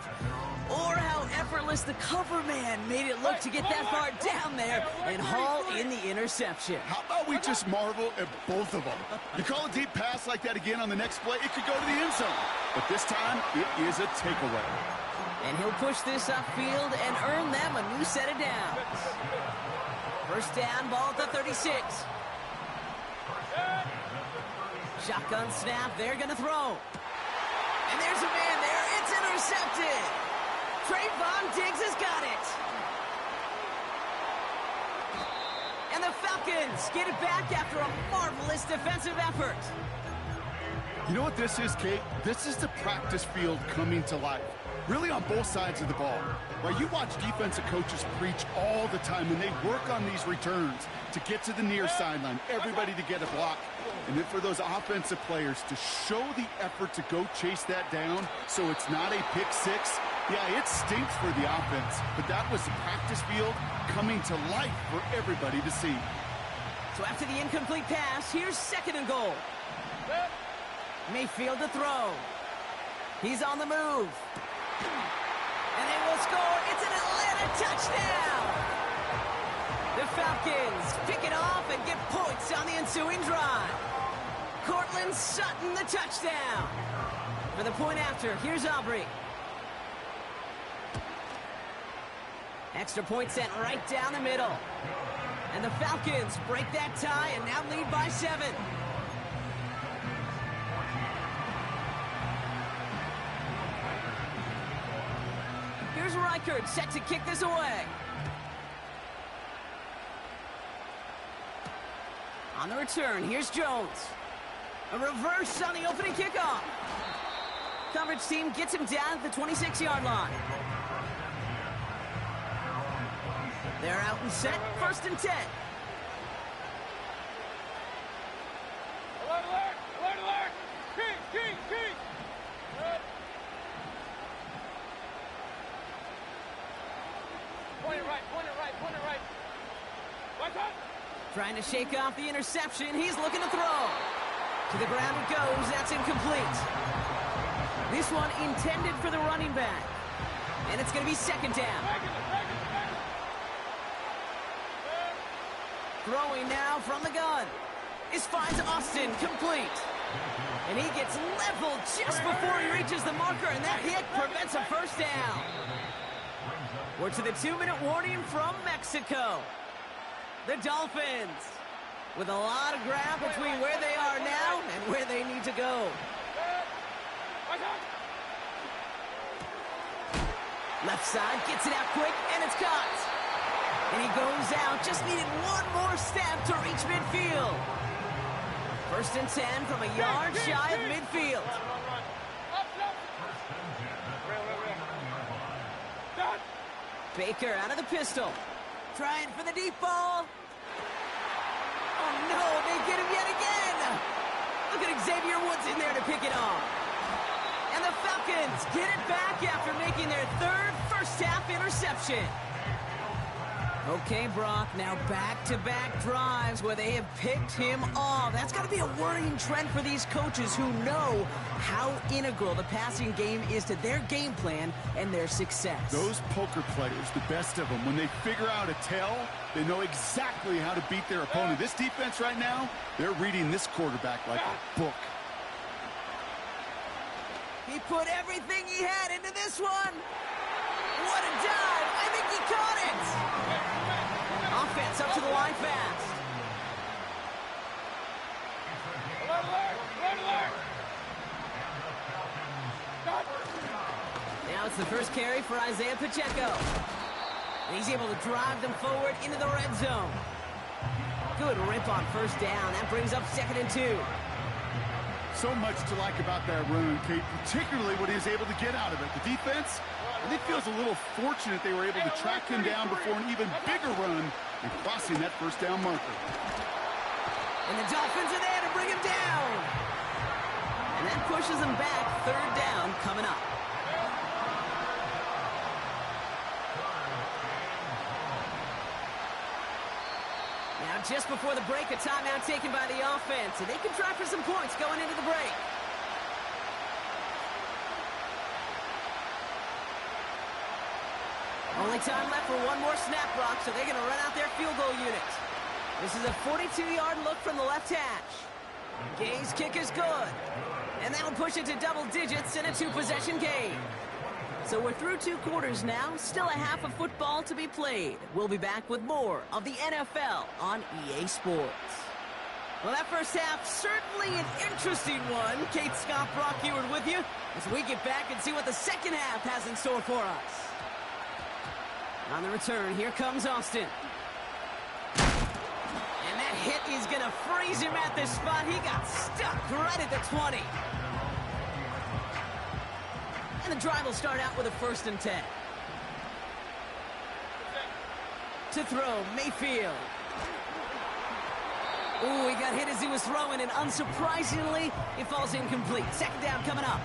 or how effortless the cover man made it look to get that far down there and haul in the interception. How about we just marvel at both of them? You call a deep pass like that again on the next play, it could go to the end zone. But this time, it is a takeaway. And he'll push this upfield and earn them a new set of downs. First down, ball at the 36. Shotgun snap, they're going to throw. And there's a man there, it's intercepted. Trayvon Diggs has got it. And the Falcons get it back after a marvelous defensive effort. You know what this is, Kate? This is the practice field coming to life. Really on both sides of the ball. Right, you watch defensive coaches preach all the time when they work on these returns to get to the near sideline, everybody to get a block. And then for those offensive players to show the effort to go chase that down so it's not a pick six. Yeah, it stinks for the offense, but that was the practice field coming to life for everybody to see. So after the incomplete pass, here's second and goal. Mayfield to throw. He's on the move. And they will score. It's an Atlanta touchdown. The Falcons pick it off and get points on the ensuing drive. Cortland Sutton the touchdown. For the point after, here's Aubrey. Extra point sent right down the middle. And the Falcons break that tie and now lead by 7. Here's Reichert set to kick this away. On the return, here's Jones. A reverse on the opening kickoff. Coverage team gets him down at the 26-yard line. They're out and set, first and 10. Alert, alert, alert, alert. Key. Point it right. Watch out. Trying to shake off the interception. He's looking to throw. To the ground it goes. That's incomplete. This one intended for the running back. And it's going to be second down. Throwing now from the gun. This finds Austin complete. And he gets leveled just before he reaches the marker. And that hit prevents a first down. We're to the 2-minute warning from Mexico. The Dolphins with a lot of ground between where they are now and where they need to go. Left side gets it out quick, and it's caught. And he goes out, just needed one more step to reach midfield. First and 10 from a yard shy of midfield. Baker out of the pistol. Trying for the deep ball. Oh no, they get him yet again. Look at Xavier Woods in there to pick it off. And the Falcons get it back after making their third first-half interception. Okay, Brock, now back-to-back drives where they have picked him off. That's got to be a worrying trend for these coaches who know how integral the passing game is to their game plan and their success. Those poker players, the best of them, when they figure out a tell, they know exactly how to beat their opponent. This defense right now, they're reading this quarterback like a book. He put everything he had into this one. What a dive. I think he caught it. Offense up to the line fast. Now it's the first carry for Isaiah Pacheco. And he's able to drive them forward into the red zone. Good rip on first down. That brings up 2nd and 2. So much to like about that run, Kate, particularly what he was able to get out of it. The defense, I think, feels a little fortunate they were able to track him down before an even bigger run and crossing that first down marker. And the Dolphins are there to bring him down. And that pushes them back. Third down coming up. Now, just before the break, a timeout taken by the offense, and they can try for some points going into the break. Only time left for one more snap block, so they're going to run out their field goal unit. This is a 42-yard look from the left hash. Gay's kick is good. And that'll push it to double digits in a two-possession game. So we're through 2 quarters now. Still a half of football to be played. We'll be back with more of the NFL on EA Sports. Well, that first half, certainly an interesting one. Kate Scott, Brock Eward with you as we get back and see what the second half has in store for us. On the return, here comes Austin. And that hit is going to freeze him at this spot. He got stuck right at the 20. And the drive will start out with a 1st and 10. To throw, Mayfield. Ooh, he got hit as he was throwing, and unsurprisingly, it falls incomplete. Second down coming up.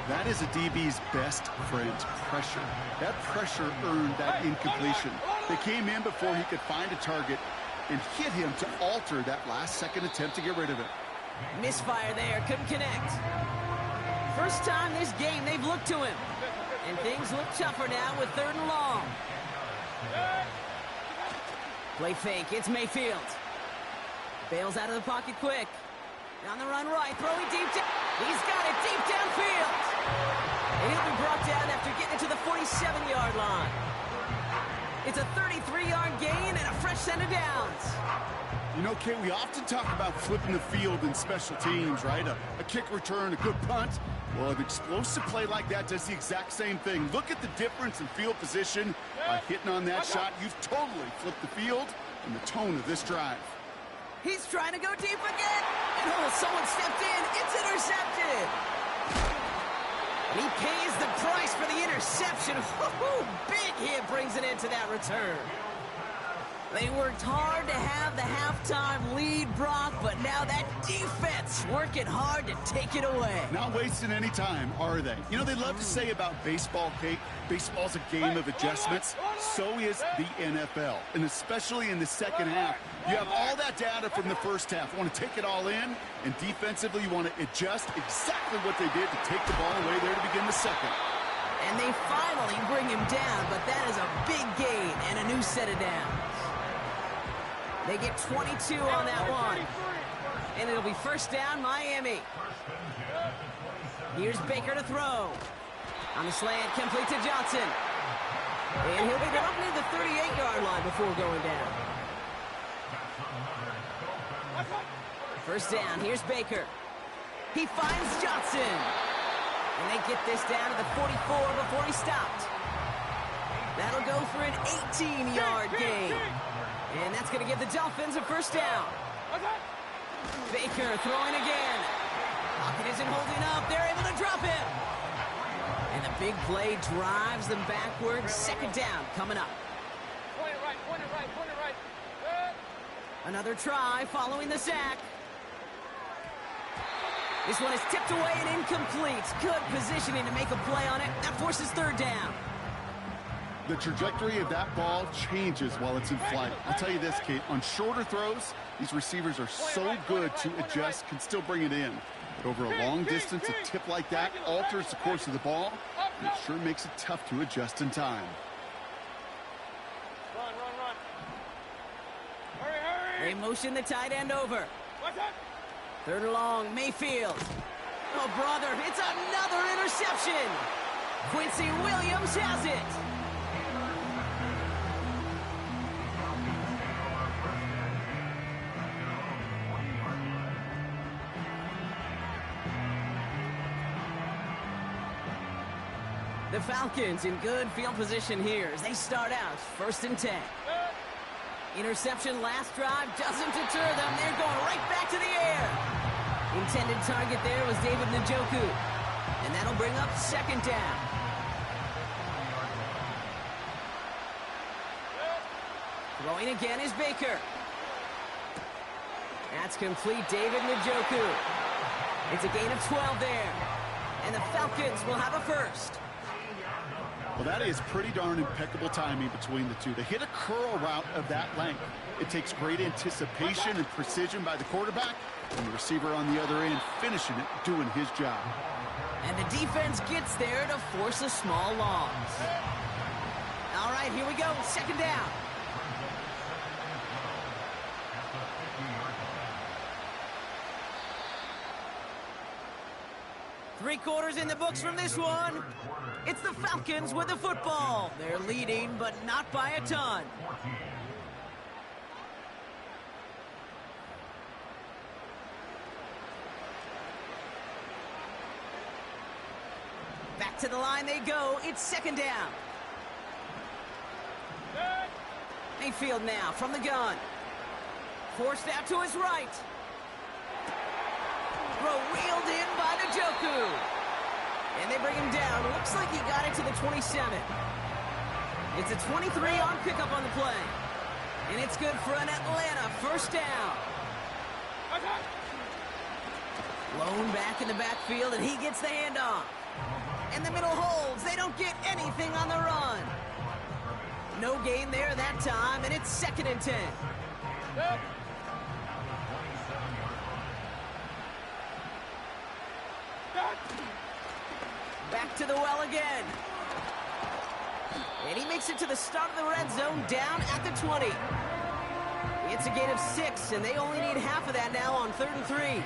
That is a DB's best friend, pressure. That pressure earned that incompletion. They came in before he could find a target and hit him to alter that last-second attempt to get rid of it. Misfire there, couldn't connect. First time this game they've looked to him. And things look tougher now with 3rd and long. Play fake, it's Mayfield. Bails out of the pocket quick. On the run right, throwing deep down. He's got it deep downfield. And he'll be brought down after getting it to the 47-yard line. It's a 33-yard gain and a fresh set of downs. You know, Kate, we often talk about flipping the field in special teams, right? A kick return, a good punt. Well, an explosive play like that does the exact same thing. Look at the difference in field position. By hitting on that shot, you've totally flipped the field and the tone of this drive. He's trying to go deep again. And oh, someone stepped in. It's intercepted. And he pays the price for the interception. Woo-hoo, big hit brings it into that return. They worked hard to have the halftime lead, Brock, but now that defense working hard to take it away. Not wasting any time, are they? You know, they love to say about baseball, Kate, baseball's a game of adjustments. So is the NFL. And especially in the second half, you have all that data from the first half. You want to take it all in, and defensively you want to adjust exactly what they did to take the ball away there to begin the second. And they finally bring him down, but that is a big gain and a new set of downs. They get 22 on that one. And it'll be first down, Miami. Here's Baker to throw. On the slant, complete to Johnson. And he'll be up near the 38-yard line before going down. First down, here's Baker. He finds Johnson. And they get this down to the 44 before he stopped. That'll go for an 18-yard gain. And that's going to give the Dolphins a first down. Baker throwing again. Pocket isn't holding up. They're able to drop him. And the big play drives them backwards. Second down coming up. Point it right, point it right, point it right. Another try following the sack. This one is tipped away and incomplete. Good positioning to make a play on it. That forces third down. The trajectory of that ball changes while it's in flight. I'll tell you this, Kate, on shorter throws, these receivers are so good to adjust, can still bring it in. But over a long distance, a tip like that alters the course of the ball, and it sure makes it tough to adjust in time. Run, run, run. Hurry, hurry. They motion the tight end over. What's that? Third and long, Mayfield. Oh, brother, it's another interception. Quincy Williams has it. The Falcons in good field position here as they start out first and 10. Interception last drive doesn't deter them. They're going right back to the air. Intended target there was David Njoku. And that'll bring up second down. Throwing again is Baker. That's complete, David Njoku. It's a gain of 12 there. And the Falcons will have a first. Well, that is pretty darn impeccable timing between the two. They hit a curl route of that length. It takes great anticipation and precision by the quarterback, and the receiver on the other end finishing it, doing his job. And the defense gets there to force a small loss. All right, here we go. Second down. Three quarters in the books from this one. It's the Falcons with the football. They're leading, but not by a ton. Back to the line they go. It's second down. Mayfield now from the gun. Forced out to his right. Throw wheeled in by Njoku. And they bring him down. Looks like he got it to the 27. It's a 23-yard pickup on the play. And it's good for an Atlanta first down. Lone back in the backfield, and he gets the handoff. And the middle holds. They don't get anything on the run. No gain there that time, and it's second and 10. Back to the well again. And he makes it to the start of the red zone down at the 20. It's a gain of 6, and they only need half of that now on 3rd and 3.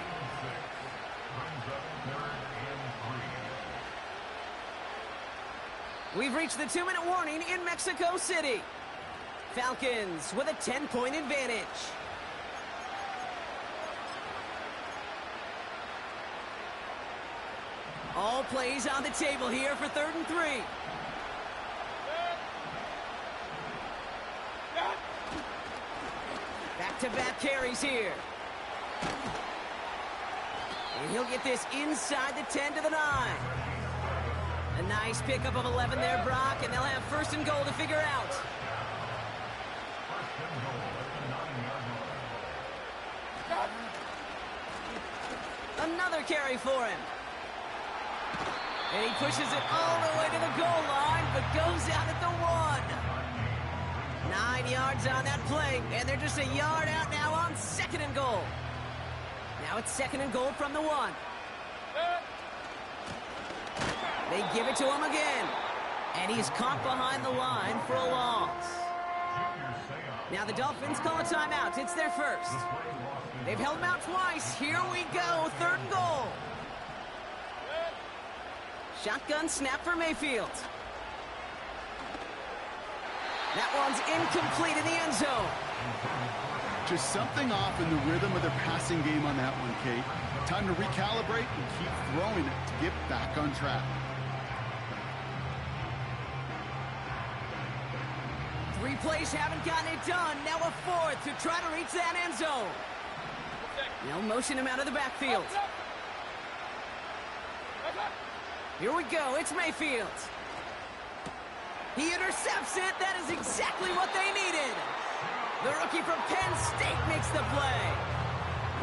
We've reached the 2-minute warning in Mexico City. Falcons with a 10-point advantage. All plays on the table here for 3rd and 3. Back-to-back carries here. And he'll get this inside the 10 to the 9. A nice pickup of 11 there, Brock, and they'll have 1st and goal to figure out. Another carry for him. And he pushes it all the way to the goal line, but goes out at the 1. 9 yards on that play, and they're just a yard out now on 2nd and goal. Now it's 2nd and goal from the 1. They give it to him again. And he's caught behind the line for a loss. Now the Dolphins call a timeout. It's their first. They've held him out twice. Here we go. 3rd and goal. Shotgun snap for Mayfield. That one's incomplete in the end zone. Just something off in the rhythm of their passing game on that one, Kate. Time to recalibrate and keep throwing it to get back on track. 3 plays haven't gotten it done. Now a 4th to try to reach that end zone. They'll motion him out of the backfield. Here we go. It's Mayfield. He intercepts it. That is exactly what they needed. The rookie from Penn State makes the play.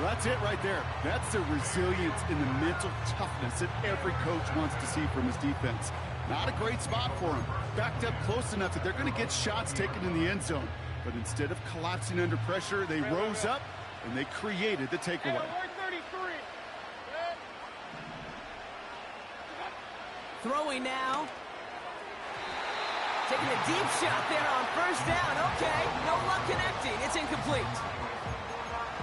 Well, that's it right there. That's the resilience and the mental toughness that every coach wants to see from his defense. Not a great spot for him. Backed up close enough that they're going to get shots taken in the end zone. But instead of collapsing under pressure, they rose up and they created the takeaway. Throwing now. Taking a deep shot there on 1st down. Okay, no luck connecting. It's incomplete.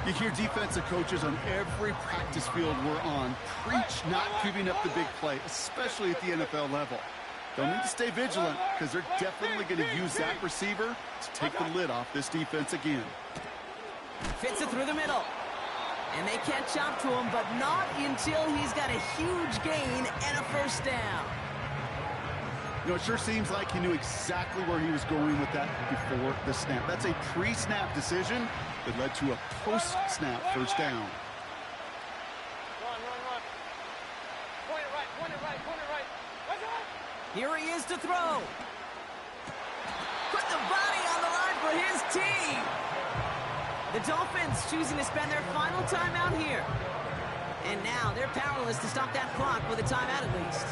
You hear defensive coaches on every practice field we're on preach not giving up the big play, especially at the NFL level. They'll need to stay vigilant because they're definitely going to use that receiver to take the lid off this defense again. Fits it through the middle. And they catch up to him, but not until he's got a huge gain and a 1st down. You know, it sure seems like he knew exactly where he was going with that before the snap. That's a pre-snap decision that led to a post-snap 1st down. Run. Point it right. Here he is to throw. Put the body on the line for his team. The Dolphins choosing to spend their final timeout here. And now they're powerless to stop that clock with a timeout at least.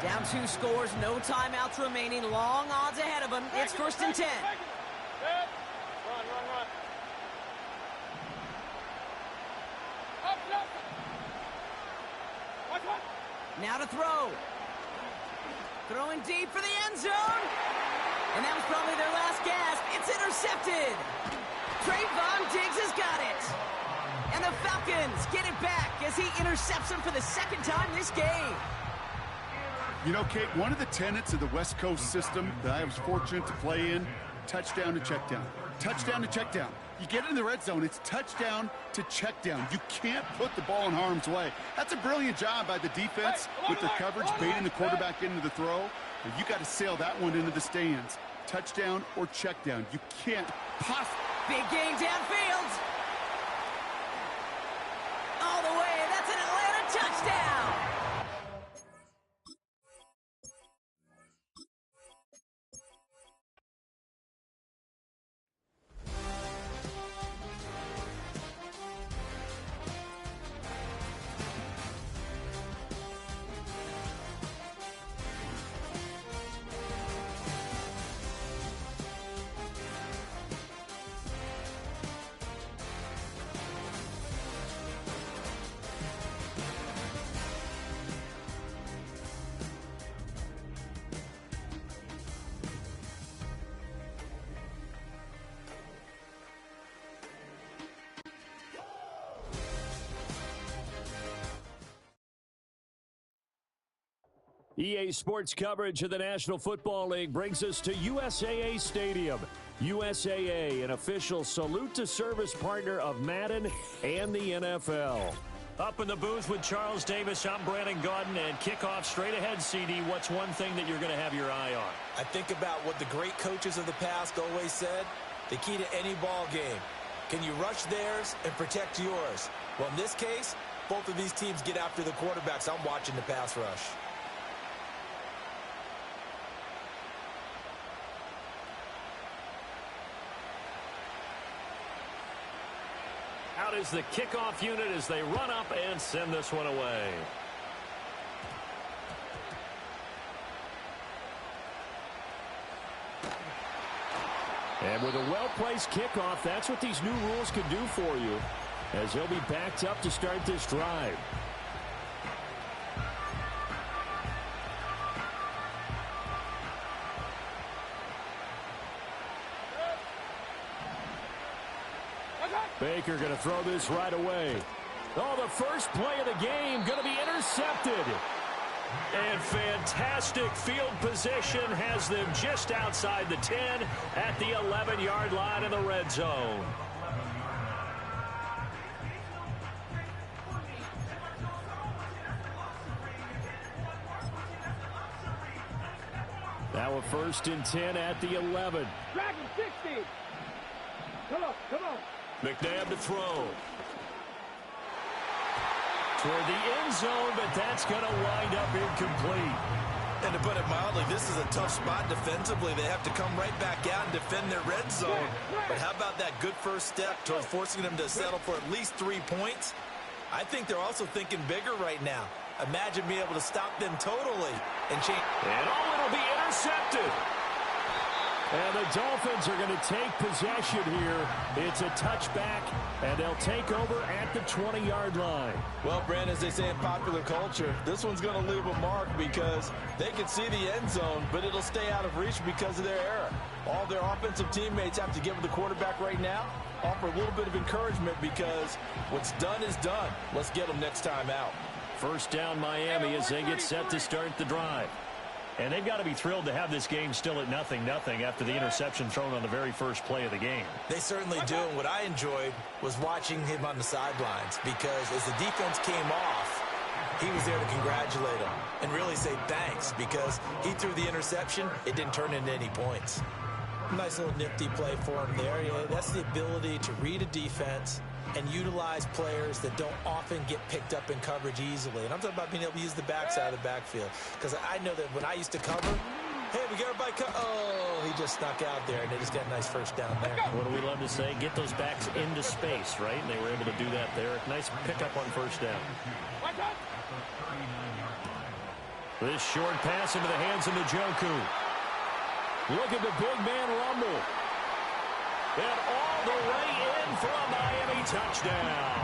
Down 2 scores, no timeouts remaining, long odds ahead of him. It's 1st and 10. Run. Now to throw. Throwing deep for the end zone. And that was probably their last gasp. It's intercepted. Trayvon Diggs has got it. And the Falcons get it back as he intercepts him for the 2nd time this game. You know, Kate, one of the tenets of the West Coast system that I was fortunate to play in, touchdown to check down. Touchdown to check down. You get in the red zone, it's touchdown to check down. You can't put the ball in harm's way. That's a brilliant job by the defense with their coverage, baiting the quarterback into the throw. But you got to sail that one into the stands. Touchdown or check down. You can't possibly. Big gain downfield. All the way, that's an Atlanta touchdown. EA Sports coverage of the National Football League brings us to USAA Stadium. USAA, an official salute to service partner of Madden and the NFL. Up in the booth with Charles Davis, I'm Brandon Gaudin, and kickoff straight ahead, CD. What's one thing that you're going to have your eye on? I think about what the great coaches of the past always said. The key to any ball game. Can you rush theirs and protect yours? Well, in this case, both of these teams get after the quarterbacks. I'm watching the pass rush. Out is the kickoff unit as they run up and send this one away. And with a well-placed kickoff, that's what these new rules can do for you, as they'll be backed up to start this drive. Baker going to throw this right away. Oh, the first play of the game going to be intercepted. And fantastic field position has them just outside the 10 at the 11-yard line in the red zone. Now a 1st and 10 at the 11. Dragon 60. Come on. McNabb to throw. Toward the end zone, but that's going to wind up incomplete. And to put it mildly, this is a tough spot defensively. They have to come right back out and defend their red zone. But how about that good first step towards forcing them to settle for at least 3 points? I think they're also thinking bigger right now. Imagine being able to stop them totally and change. And it'll be intercepted. And the Dolphins are going to take possession here. It's a touchback, and they'll take over at the 20-yard line. Well, Brandon, as they say in popular culture, this one's going to leave a mark because they can see the end zone, but it'll stay out of reach because of their error. All their offensive teammates have to give the quarterback right now, offer a little bit of encouragement because what's done is done. Let's get them next time out. First down, Miami, as they get set to start the drive. And they've got to be thrilled to have this game still at 0-0 after the interception thrown on the very first play of the game. They certainly do. And what I enjoyed was watching him on the sidelines because as the defense came off, he was there to congratulate him and really say thanks because he threw the interception. It didn't turn into any points. Nice little nifty play for him there. Yeah, that's the ability to read a defense and utilize players that don't often get picked up in coverage easily. And I'm talking about being able to use the backside of the backfield. Because I know that when I used to cover, hey, we got everybody oh, he just snuck out there, and they just got a nice first down there. What do we love to say? Get those backs into space, right? And they were able to do that there. Nice pickup on first down. This short pass into the hands of Njoku. Look at the big man rumble. And all the way in for a Miami touchdown.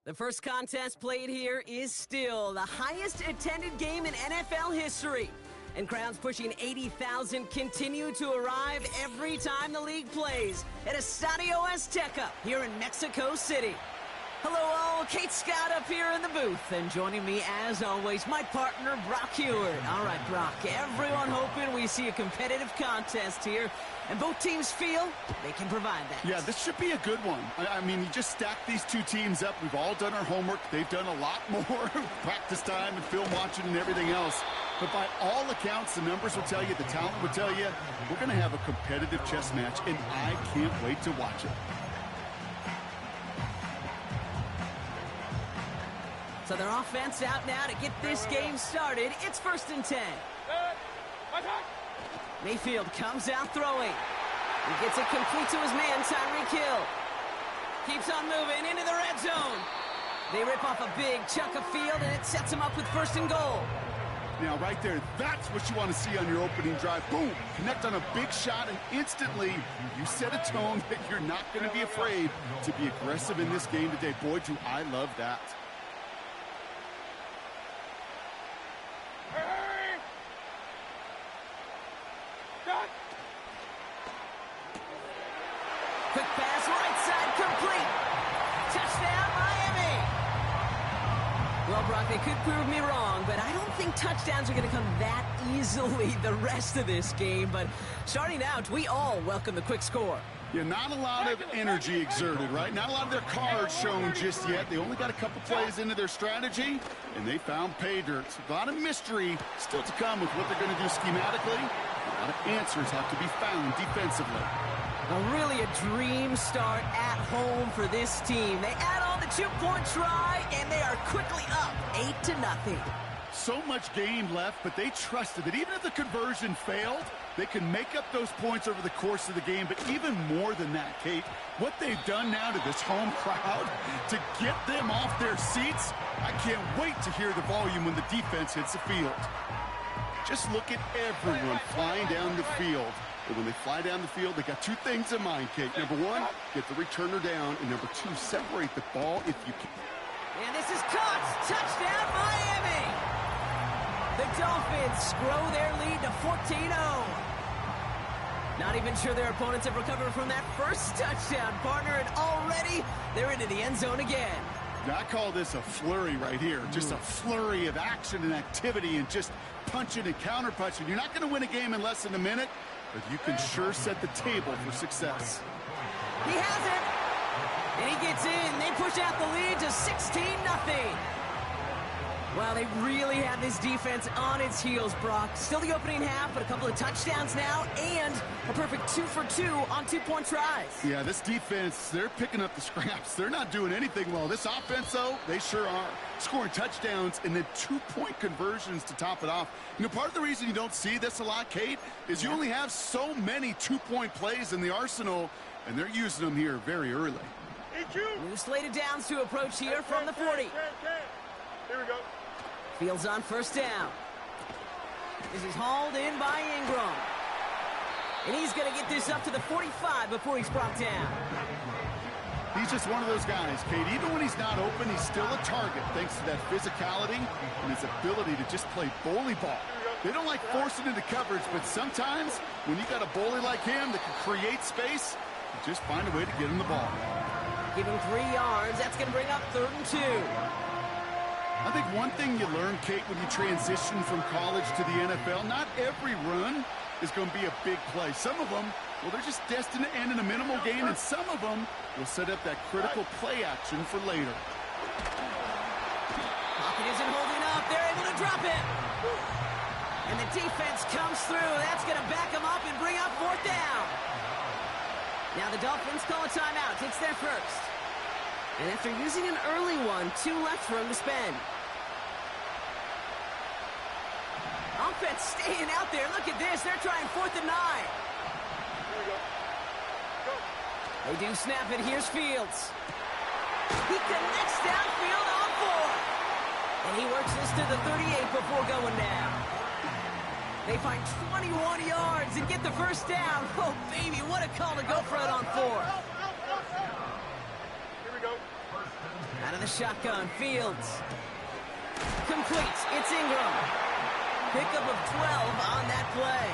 The first contest played here is still the highest attended game in NFL history. And crowds pushing 80,000 continue to arrive every time the league plays at Estadio Azteca here in Mexico City. Hello all, Kate Scott up here in the booth, and joining me as always, my partner Brock Heward. All right, Brock, everyone hoping we see a competitive contest here, and both teams feel they can provide that. Yeah, this should be a good one. I mean, you just stack these two teams up. We've all done our homework. They've done a lot more practice time and film watching and everything else. But by all accounts, the numbers will tell you, the talent will tell you, we're going to have a competitive chess match, and I can't wait to watch it. So their offense out now to get this game started. It's 1st and 10. Mayfield comes out throwing. He gets it complete to his man, Tyreek Hill. Keeps on moving into the red zone. They rip off a big chunk of field, and it sets him up with 1st and goal. Now, right there, that's what you want to see on your opening drive. Boom! Connect on a big shot, and instantly you set a tone that you're not going to be afraid to be aggressive in this game today. Boy, do I love that. Quick pass, right side, complete. Touchdown, Miami. Well, Brock, they could prove me wrong, but I don't think touchdowns are going to come that easily the rest of this game. But starting out, we all welcome the quick score. Yeah, not a lot of energy exerted, right? Not a lot of their cards shown just yet. They only got a couple plays into their strategy, and they found pay dirt. A lot of mystery still to come with what they're going to do schematically. A lot of answers have to be found defensively. Well, really a dream start at home for this team. They add on the 2-point try, and they are quickly up 8-0. So much game left, but they trusted that even if the conversion failed, they can make up those points over the course of the game. But even more than that, Kate, what they've done now to this home crowd to get them off their seats, I can't wait to hear the volume when the defense hits the field. Just look at everyone flying down the field. And when they fly down the field, they got two things in mind, Kate. Number one, get the returner down. And number two, separate the ball if you can. And this is caught. Touchdown, Miami. The Dolphins grow their lead to 14-0. Not even sure their opponents have recovered from that first touchdown, partner, and already they're into the end zone again. I call this a flurry right here. Just a flurry of action and activity and just punching and counterpunching. You're not going to win a game in less than a minute, but you can sure set the table for success. He has it, and he gets in. They push out the lead to 16-0. Well, they really have this defense on its heels, Brock. Still the opening half, but a couple of touchdowns now, and a perfect 2 for 2 on 2-point tries. Yeah, this defense, they're picking up the scraps. They're not doing anything well. This offense, though, they sure are. Scoring touchdowns and then 2-point conversions to top it off. You know, part of the reason you don't see this a lot, Kate, is you only have so many 2-point plays in the arsenal, and they're using them here very early. New slated downs to approach here from the 40. Here we go. Fields on 1st down. This is hauled in by Ingram. And he's going to get this up to the 45 before he's brought down. He's just one of those guys, Kate. Even when he's not open, he's still a target thanks to that physicality and his ability to just play bully ball. They don't like forcing into coverage, but sometimes when you got a bully like him that can create space, you just find a way to get him the ball. Give him 3 yards. That's going to bring up 3rd and 2. I think one thing you learn, Kate, when you transition from college to the NFL, not every run is going to be a big play. Some of them, well, they're just destined to end in a minimal gain, and some of them will set up that critical play action for later. Pocket isn't holding up. They're able to drop it. And the defense comes through. That's going to back them up and bring up 4th down. Now the Dolphins call a timeout. It's their first. And after using an early one, 2 left for him to spend. Offense staying out there. Look at this. They're trying 4th and 9. Here we go. Go. They do snap it. Here's Fields. He connects downfield on 4. And he works this to the 38 before going down. They find 21 yards and get the first down. Oh, baby, what a call to go for it on 4. Here we go. Out of the shotgun, Fields. Complete. It's Ingram. Pickup of 12 on that play.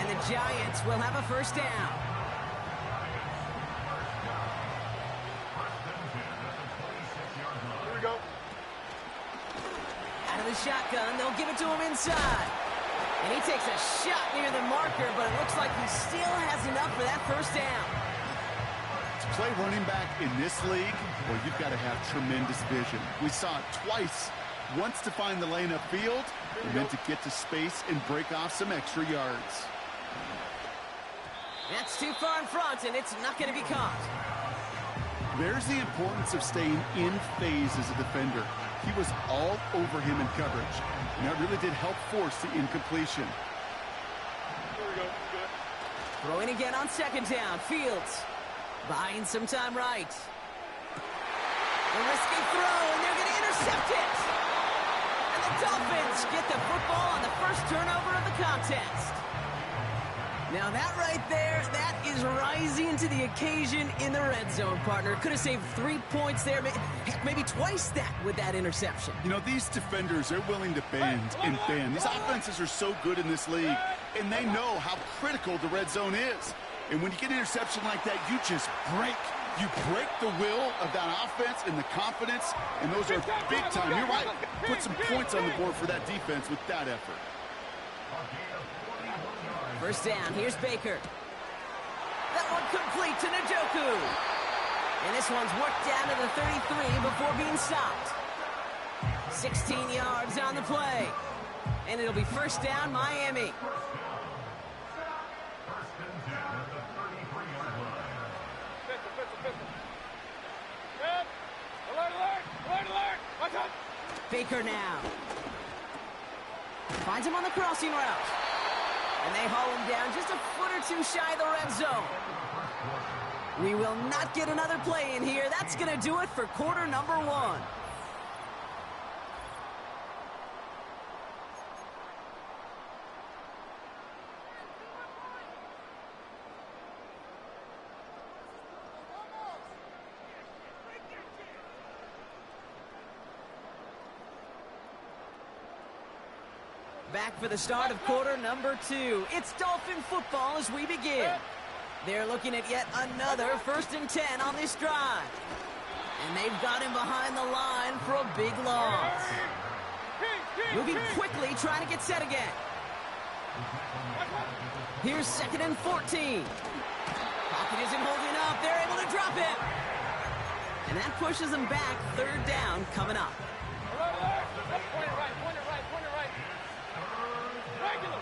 And the Giants will have a first down. Here we go. Out of the shotgun, they'll give it to him inside. And he takes a shot near the marker, but it looks like he still has enough for that first down. To play running back in this league, well, you've got to have tremendous vision. We saw it twice. Once to find the lane upfield, and then to get to space and break off some extra yards. That's too far in front, and it's not going to be caught. There's the importance of staying in phase as a defender. He was all over him in coverage, and that really did help force the incompletion. Here we go. Good. Throwing again on 2nd down. Fields buying some time right. A risky throw, and they're going to intercept it. And the Dolphins get the football on the first turnover of the contest. Now that right there, that is rising to the occasion in the red zone, partner. Could have saved 3 points there, heck, maybe twice that with that interception. You know, these defenders, they're willing to bend and bend. These offenses are so good in this league, and they know how critical the red zone is. And when you get an interception like that, you just break. You break the will of that offense and the confidence, and those are big time. You're right. Put some points on the board for that defense with that effort. First down, here's Baker. That one complete to Njoku. And this one's worked down to the 33 before being stopped. 16 yards on the play. And it'll be first down, Miami. Baker now. Finds him on the crossing route. And they haul him down just a foot or two shy of the red zone. We will not get another play in here. That's going to do it for quarter number 1. Back for the start of quarter number 2. It's Dolphin football as we begin. They're looking at yet another 1st and 10 on this drive. And they've got him behind the line for a big loss. Moving quickly, trying to get set again. Here's 2nd and 14. Pocket isn't holding up. They're able to drop it. And that pushes them back. 3rd down coming up. Point it right. Regular.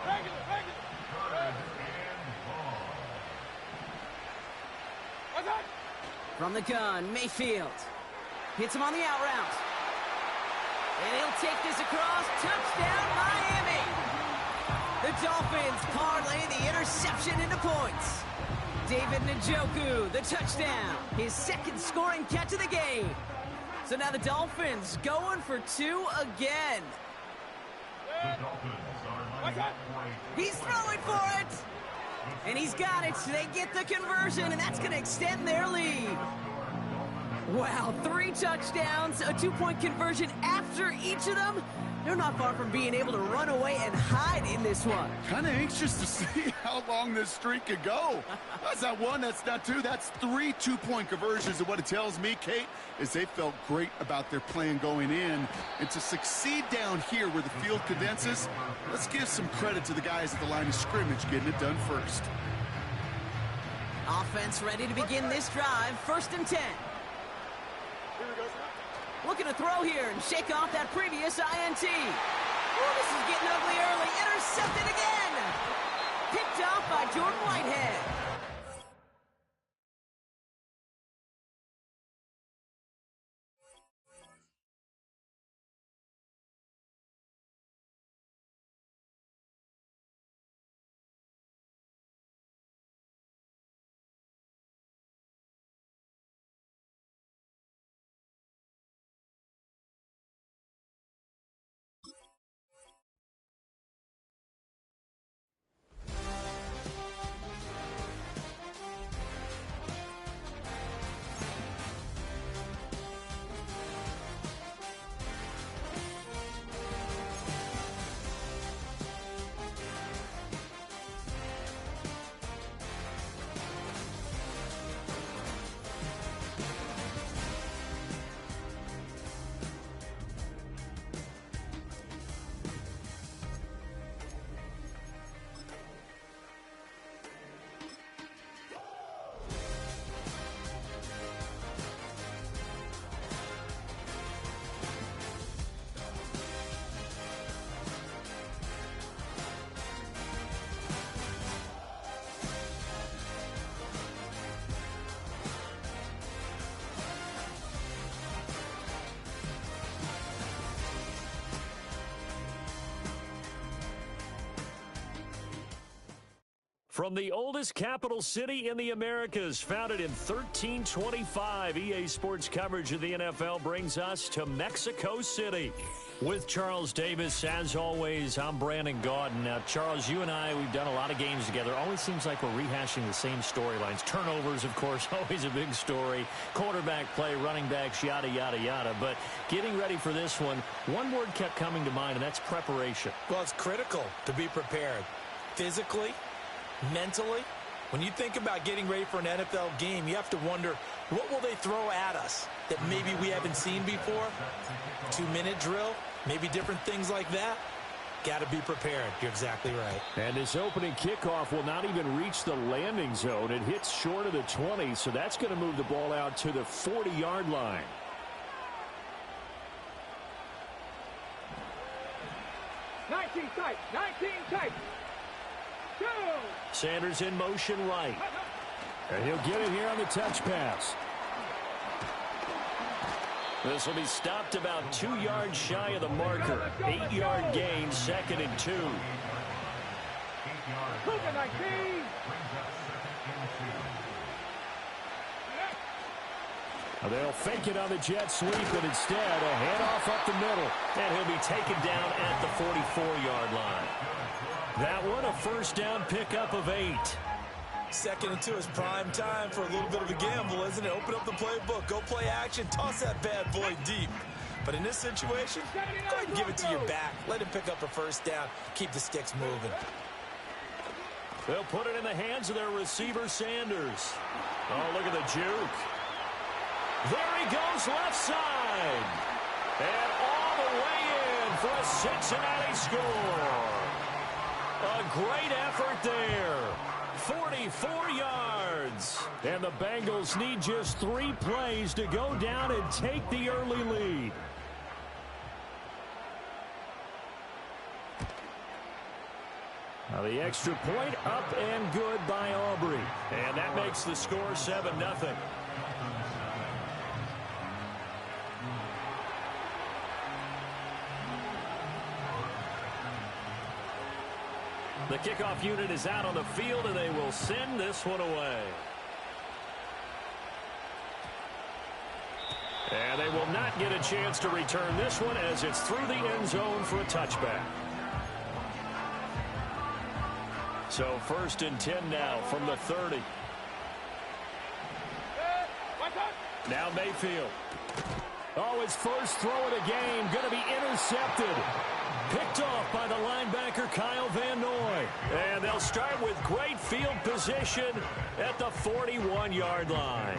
From the gun, Mayfield. Hits him on the out route. And he'll take this across. Touchdown, Miami! The Dolphins parlay the interception into points. David Njoku, the touchdown. His 2nd scoring catch of the game. So now the Dolphins going for 2 again. He's throwing for it. And he's got it. They get the conversion, and that's going to extend their lead. Wow, 3 touchdowns, a 2-point conversion after each of them. They're not far from being able to run away and hide in this one. Kind of anxious to see how long this streak could go. That's not 1, that's not 2, that's 3 2-point conversions. And what it tells me, Kate, is they felt great about their plan going in. And to succeed down here where the field condenses, let's give some credit to the guys at the line of scrimmage getting it done first. Offense ready to begin this drive, 1st and 10. Looking to throw here and shake off that previous INT. Oh, this is getting ugly early. Intercepted again. Picked off by Jordan Whitehead. From the oldest capital city in the Americas, founded in 1325, EA Sports coverage of the NFL brings us to Mexico City. With Charles Davis, as always, I'm Brandon Gaudin. Now, Charles, you and I, we've done a lot of games together. Always seems like we're rehashing the same storylines. Turnovers, of course, always a big story. Quarterback play, running backs, yada, yada, yada. But getting ready for this one word kept coming to mind, and that's preparation. Well, it's critical to be prepared. Physically, mentally. When you think about getting ready for an NFL game, you have to wonder, what will they throw at us that maybe we haven't seen before? 2-minute drill, maybe different things like that. Got to be prepared. You're exactly right. And this opening kickoff will not even reach the landing zone. It hits short of the 20, so that's going to move the ball out to the 40-yard line. Nineteen tight. Go! Sanders in motion right. And he'll get it here on the touch pass. This will be stopped about 2 yards shy of the marker. 8-yard gain, 2nd and 2. Cougar 19. They'll fake it on the jet sweep, and instead a handoff up the middle. And he'll be taken down at the 44-yard line. That one, a first down pickup of 8. 2nd and 2 is prime time for a little bit of a gamble, isn't it? Open up the playbook, go play action, toss that bad boy deep. But in this situation, go ahead and give it to your back. Let him pick up a first down. Keep the sticks moving. They'll put it in the hands of their receiver, Sanders. Oh, look at the juke. There he goes, left side. And all the way in for a Cincinnati score. A great effort there. 44 yards. And the Bengals need just 3 plays to go down and take the early lead. Now the extra point up and good by Aubrey. And that makes the score 7-0. The kickoff unit is out on the field, and they will send this one away. And they will not get a chance to return this one as it's through the end zone for a touchback. So 1st and 10 now from the 30. Now Mayfield. Oh, his first throw of the game going to be intercepted. Picked off by the linebacker, Kyle Van Noy. And they'll start with great field position at the 41-yard line.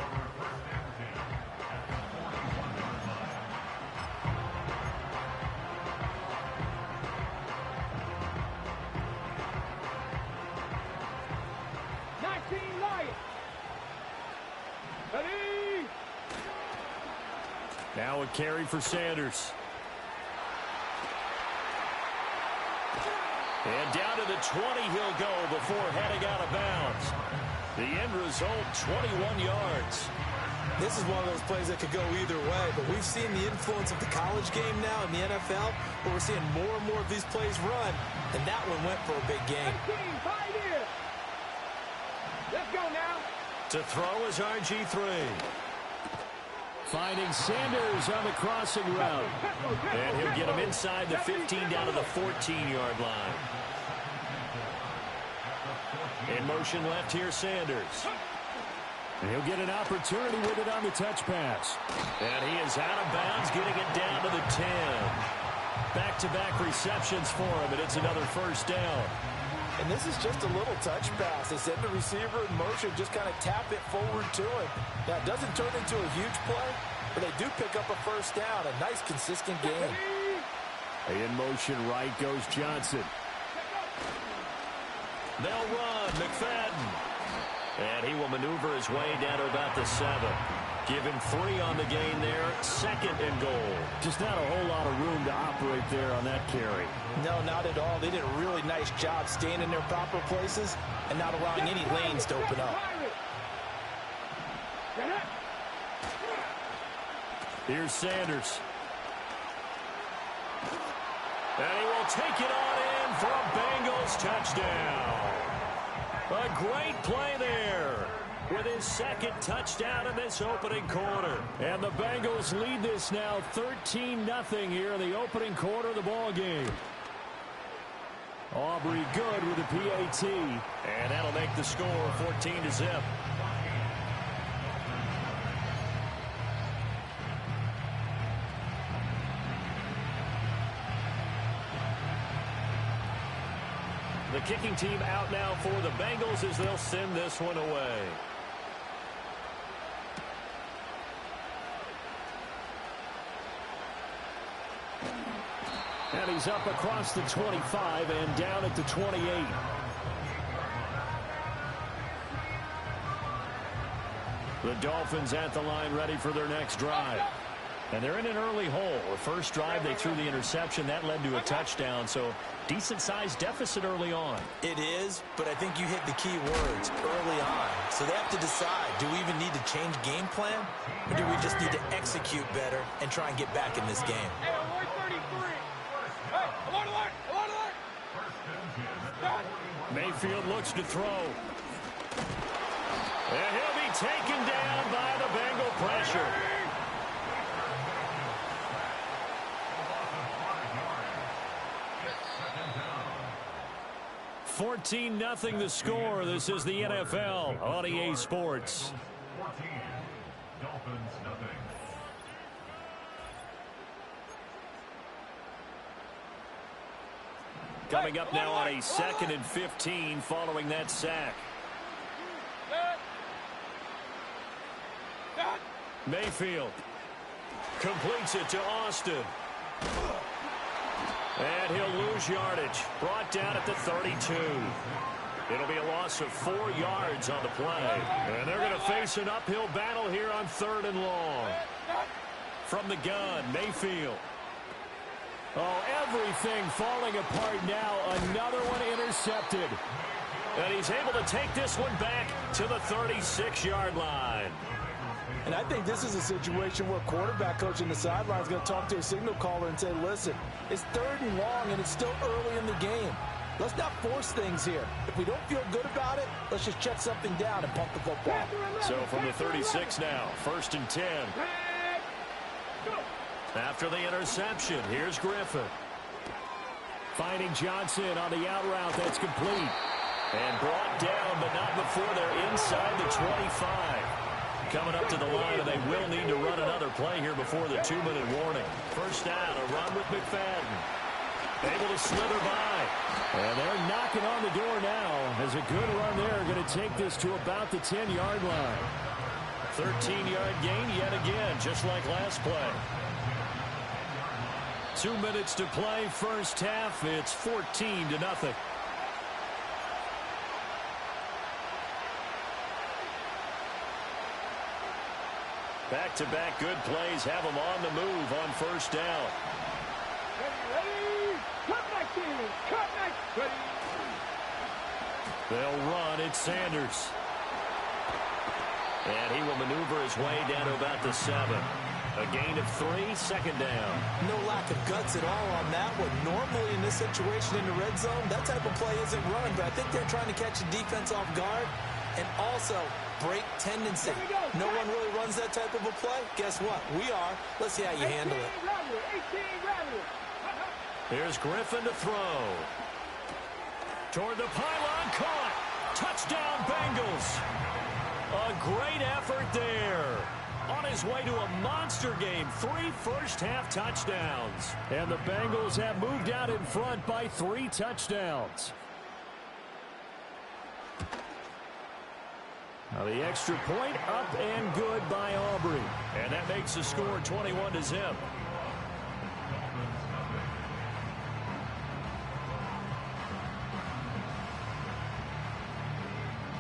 Now a carry for Sanders. And down to the 20 he'll go before heading out of bounds. The end result, 21 yards. This is one of those plays that could go either way, but we've seen the influence of the college game now in the NFL, where we're seeing more and more of these plays run, and that one went for a big gain. Let's go now. To throw is RG3. Finding Sanders on the crossing route. And he'll get him inside the 15 down to the 14-yard line. In motion left here, Sanders. And he'll get an opportunity with it on the touch pass. And he is out of bounds, getting it down to the 10. Back-to-back receptions for him, and it's another first down. And this is just a little touch pass. They send the receiver in motion, just kind of tap it forward to him. Now, it doesn't turn into a huge play, but they do pick up a first down. A nice, consistent game. In motion right goes Johnson. They'll run, McFadden. And he will maneuver his way down to about the 7. Give him 3 on the gain there. 2nd and goal. Just not a whole lot of room to operate there on that carry. No, not at all. They did a really nice job staying in their proper places and not allowing any lanes to open up. Here's Sanders. And he will take it on in for a Bengals touchdown. A great play there with his second touchdown in this opening quarter. And the Bengals lead this now 13-0 here in the opening quarter of the ball game. Aubrey good with the PAT. And that'll make the score 14-0. The kicking team out now for the Bengals as they'll send this one away. And he's up across the 25 and down at the 28. The Dolphins at the line ready for their next drive. And they're in an early hole. The first drive, they threw the interception. That led to a touchdown, so decent-sized deficit early on. It is, but I think you hit the key words early on. So they have to decide, do we even need to change game plan, or do we just need to execute better and try and get back in this game? Hey, alert 33. Hey, alert, alert, alert, alert. Mayfield looks to throw. And he'll be taken down by the Bengal pressure. 14-0 the score. This is the NFL on EA Sports. 14, Dolphins nothing. Coming up now on a 2nd and 15 following that sack. Mayfield completes it to Austin. And he'll lose yardage. Brought down at the 32. It'll be a loss of 4 yards on the play. And they're going to face an uphill battle here on 3rd and long. From the gun, Mayfield. Oh, everything falling apart now. Another one intercepted. And he's able to take this one back to the 36-yard line. And I think this is a situation where quarterback coach in the sideline is going to talk to a signal caller and say, listen, it's 3rd and long and it's still early in the game. Let's not force things here. If we don't feel good about it, let's just check something down and pump the football. So from the 36 now, 1st and 10. After the interception, here's Griffin. Finding Johnson on the out route. That's complete. And brought down, but not before they're inside the 25. Coming up to the line, and they will need to run another play here before the 2-minute warning. First down, a run with McFadden. Able to slither by. And they're knocking on the door now. As a good run there, going to take this to about the 10-yard line. 13-yard gain yet again, just like last play. 2 minutes to play, first half. It's 14-0. Back-to-back good plays have them on the move on first down. Ready? Cut back in. Cut back. Ready. They'll run. It's Sanders. And he will maneuver his way down to about the 7. A gain of 3, 2nd down. No lack of guts at all on that one. Normally in this situation in the red zone, that type of play isn't run, but I think they're trying to catch the defense off guard and also break tendency. No one really runs that type of a play. Guess what? We are. Let's see how you handle it. 18, Here's Griffin to throw. Toward the pylon, caught. Touchdown, Bengals. A great effort there. On his way to a monster game, 3 first-half touchdowns. And the Bengals have moved out in front by 3 touchdowns. Now the extra point up and good by Aubrey. And that makes the score 21-0.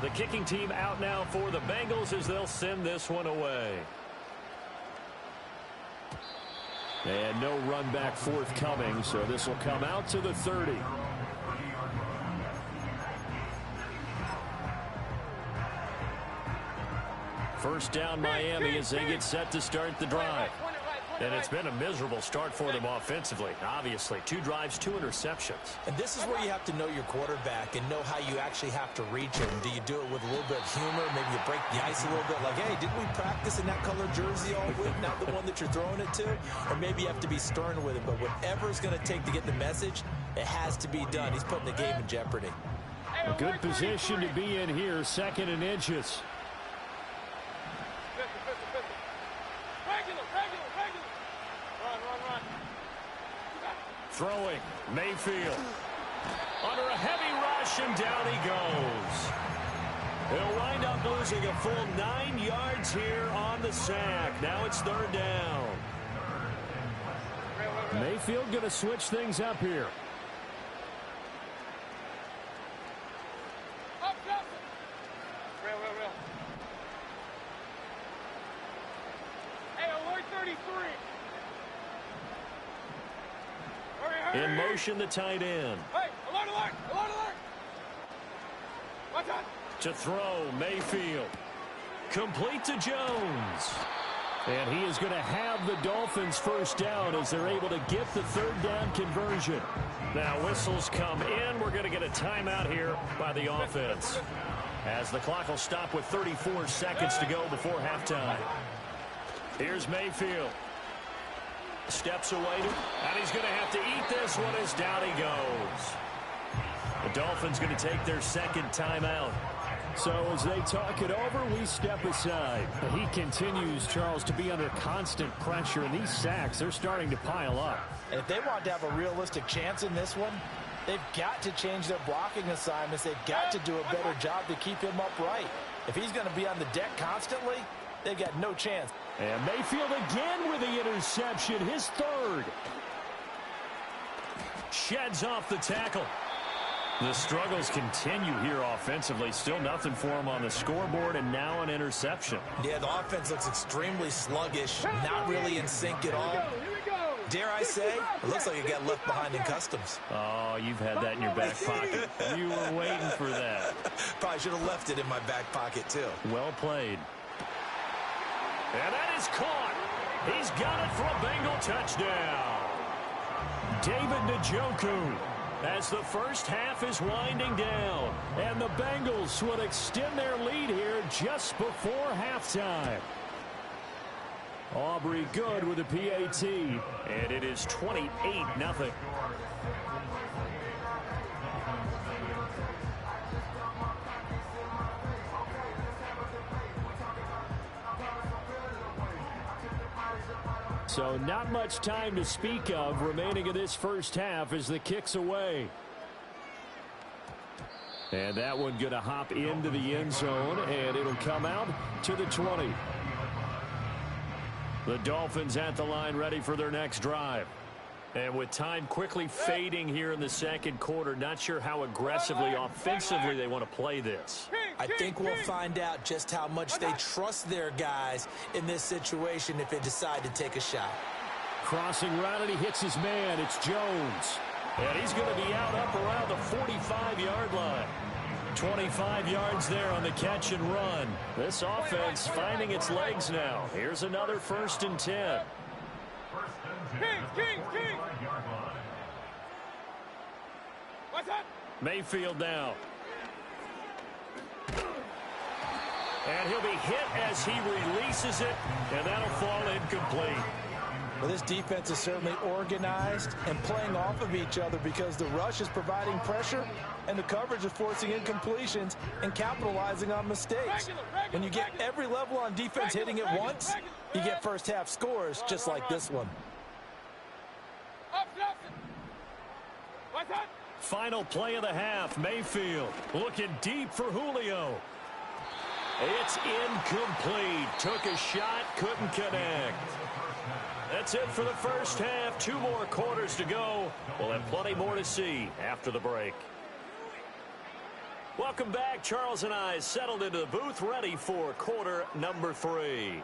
The kicking team out now for the Bengals as they'll send this one away. And no run back forthcoming, so this will come out to the 30. First down Miami as they get set to start the drive. And it's been a miserable start for them offensively, obviously. 2 drives, 2 interceptions. And this is where you have to know your quarterback and know how you actually have to reach him. Do you do it with a little bit of humor? Maybe you break the ice a little bit, like, hey, didn't we practice in that color jersey all week, not the one that you're throwing it to? Or maybe you have to be stern with him. But whatever it's going to take to get the message, it has to be done. He's putting the game in jeopardy. A good position to be in here, 2nd and inches. Throwing, Mayfield. Under a heavy rush, and down he goes. He'll wind up losing a full 9 yards here on the sack. Now it's 3rd down. Mayfield going to switch things up here. In motion, the tight end. Hey, alert, alert, alert, alert. Watch out. To throw, Mayfield. Complete to Jones. And he is going to have the Dolphins first down as they're able to get the 3rd down conversion. Now whistles come in. We're going to get a timeout here by the offense, as the clock will stop with 34 seconds to go before halftime. Here's Mayfield. Steps away, and he's going to have to eat this one as down he goes. The Dolphins going to take their 2nd timeout. So as they talk it over, we step aside. He continues, Charles, to be under constant pressure, and these sacks, they're starting to pile up. And if they want to have a realistic chance in this one, they've got to change their blocking assignments. They've got to do a better job to keep him upright. If he's going to be on the deck constantly, they've got no chance. And Mayfield again with the interception, his 3rd. Sheds off the tackle. The struggles continue here offensively. Still nothing for him on the scoreboard, and now an interception. Yeah, the offense looks extremely sluggish, not really in sync at all. Dare I say, it looks like it got left behind in customs. Oh, you've had that in your back pocket. You were waiting for that. Probably should have left it in my back pocket, too. Well played. And that is caught. He's got it for a Bengal touchdown. David Njoku, as the first half is winding down, and the Bengals will extend their lead here just before halftime. Aubrey Good with the PAT. And it is 28-0. So not much time to speak of remaining in this first half as the kick's away. And that one going to hop into the end zone, and it'll come out to the 20. The Dolphins at the line ready for their next drive. And with time quickly fading here in the 2nd quarter, not sure how aggressively, offensively they want to play this. I think we'll find out just how much they trust their guys in this situation if they decide to take a shot. Crossing route, and he hits his man. It's Jones. And he's going to be out up around the 45-yard line. 25 yards there on the catch and run. This offense finding its legs now. Here's another 1st and 10. King. What's that? Mayfield now. And he'll be hit as he releases it, and that'll fall incomplete. Well, this defense is certainly organized and playing off of each other because the rush is providing pressure and the coverage is forcing incompletions and capitalizing on mistakes. When you get every level on defense hitting it once, you get first half scores just like this one. What's that? Final play of the half. Mayfield looking deep for Julio. It's incomplete. Took a shot, couldn't connect. That's it for the first half. 2 more quarters to go. We'll have plenty more to see after the break. Welcome back. Charles and I settled into the booth, ready for quarter number 3.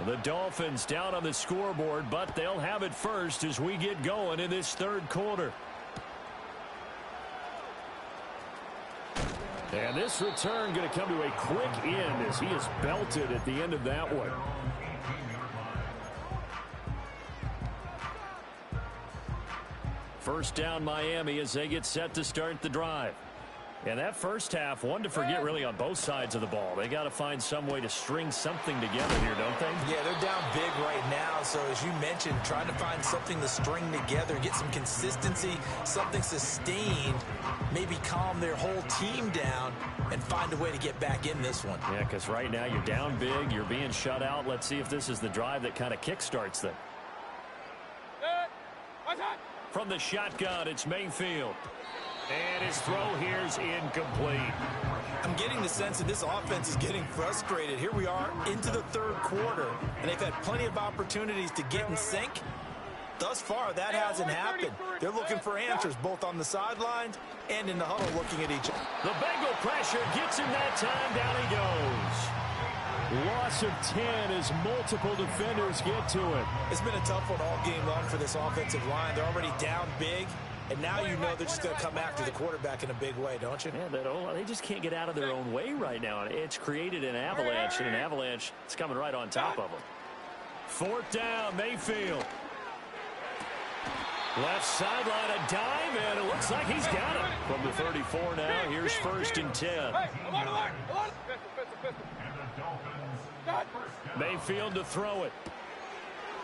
The Dolphins down on the scoreboard, but they'll have it first as we get going in this 3rd quarter. And this return going to come to a quick end as he is belted at the end of that one. First down Miami as they get set to start the drive. And that first half, one to forget really on both sides of the ball. They got to find some way to string something together here, don't they? Yeah, they're down big right now. So as you mentioned, trying to find something to string together, get some consistency, something sustained, maybe calm their whole team down and find a way to get back in this one. Yeah, because right now you're down big, you're being shut out. Let's see if this is the drive that kind of kickstarts them. From the shotgun, it's Mayfield. And his throw here is incomplete. I'm getting the sense that this offense is getting frustrated. Here we are into the third quarter, and they've had plenty of opportunities to get in sync. Thus far, that hasn't happened. They're looking for answers both on the sidelines and in the huddle looking at each other. The Bengal pressure gets him that time. Down he goes. Loss of 10 as multiple defenders get to it. It's been a tough one all game long for this offensive line. They're already down big. And now you know they're just going to come after the quarterback in a big way, don't you? Yeah, they just can't get out of their own way right now. It's created an avalanche, and an avalanche is coming right on top of them. Fourth down, Mayfield. Left sideline, a dive, and it looks like he's got it. From the 34 now, here's first and 10. Mayfield to throw it.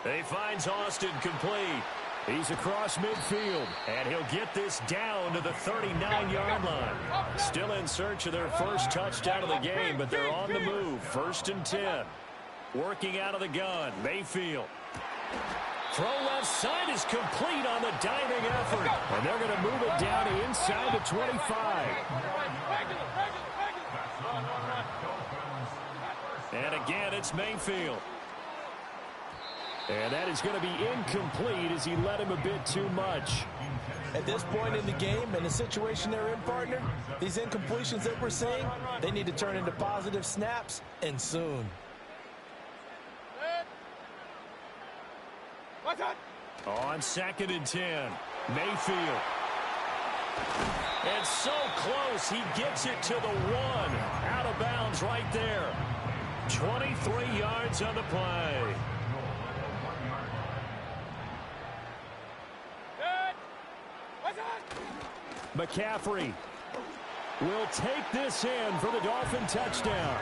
He finds Austin complete. He's across midfield, and he'll get this down to the 39-yard line. Still in search of their first touchdown of the game, but they're on the move. First and 10. Working out of the gun, Mayfield. Throw left side is complete on the diving effort, and they're going to move it down to inside the 25. And again, it's Mayfield. And that is going to be incomplete as he led him a bit too much. At this point in the game, in the situation they're in, partner, these incompletions that we're seeing, they need to turn into positive snaps, and soon. On second and 10, Mayfield. And so close, he gets it to the 1. Out of bounds right there. 23 yards on the play. McCaffrey will take this in for the Dolphin touchdown.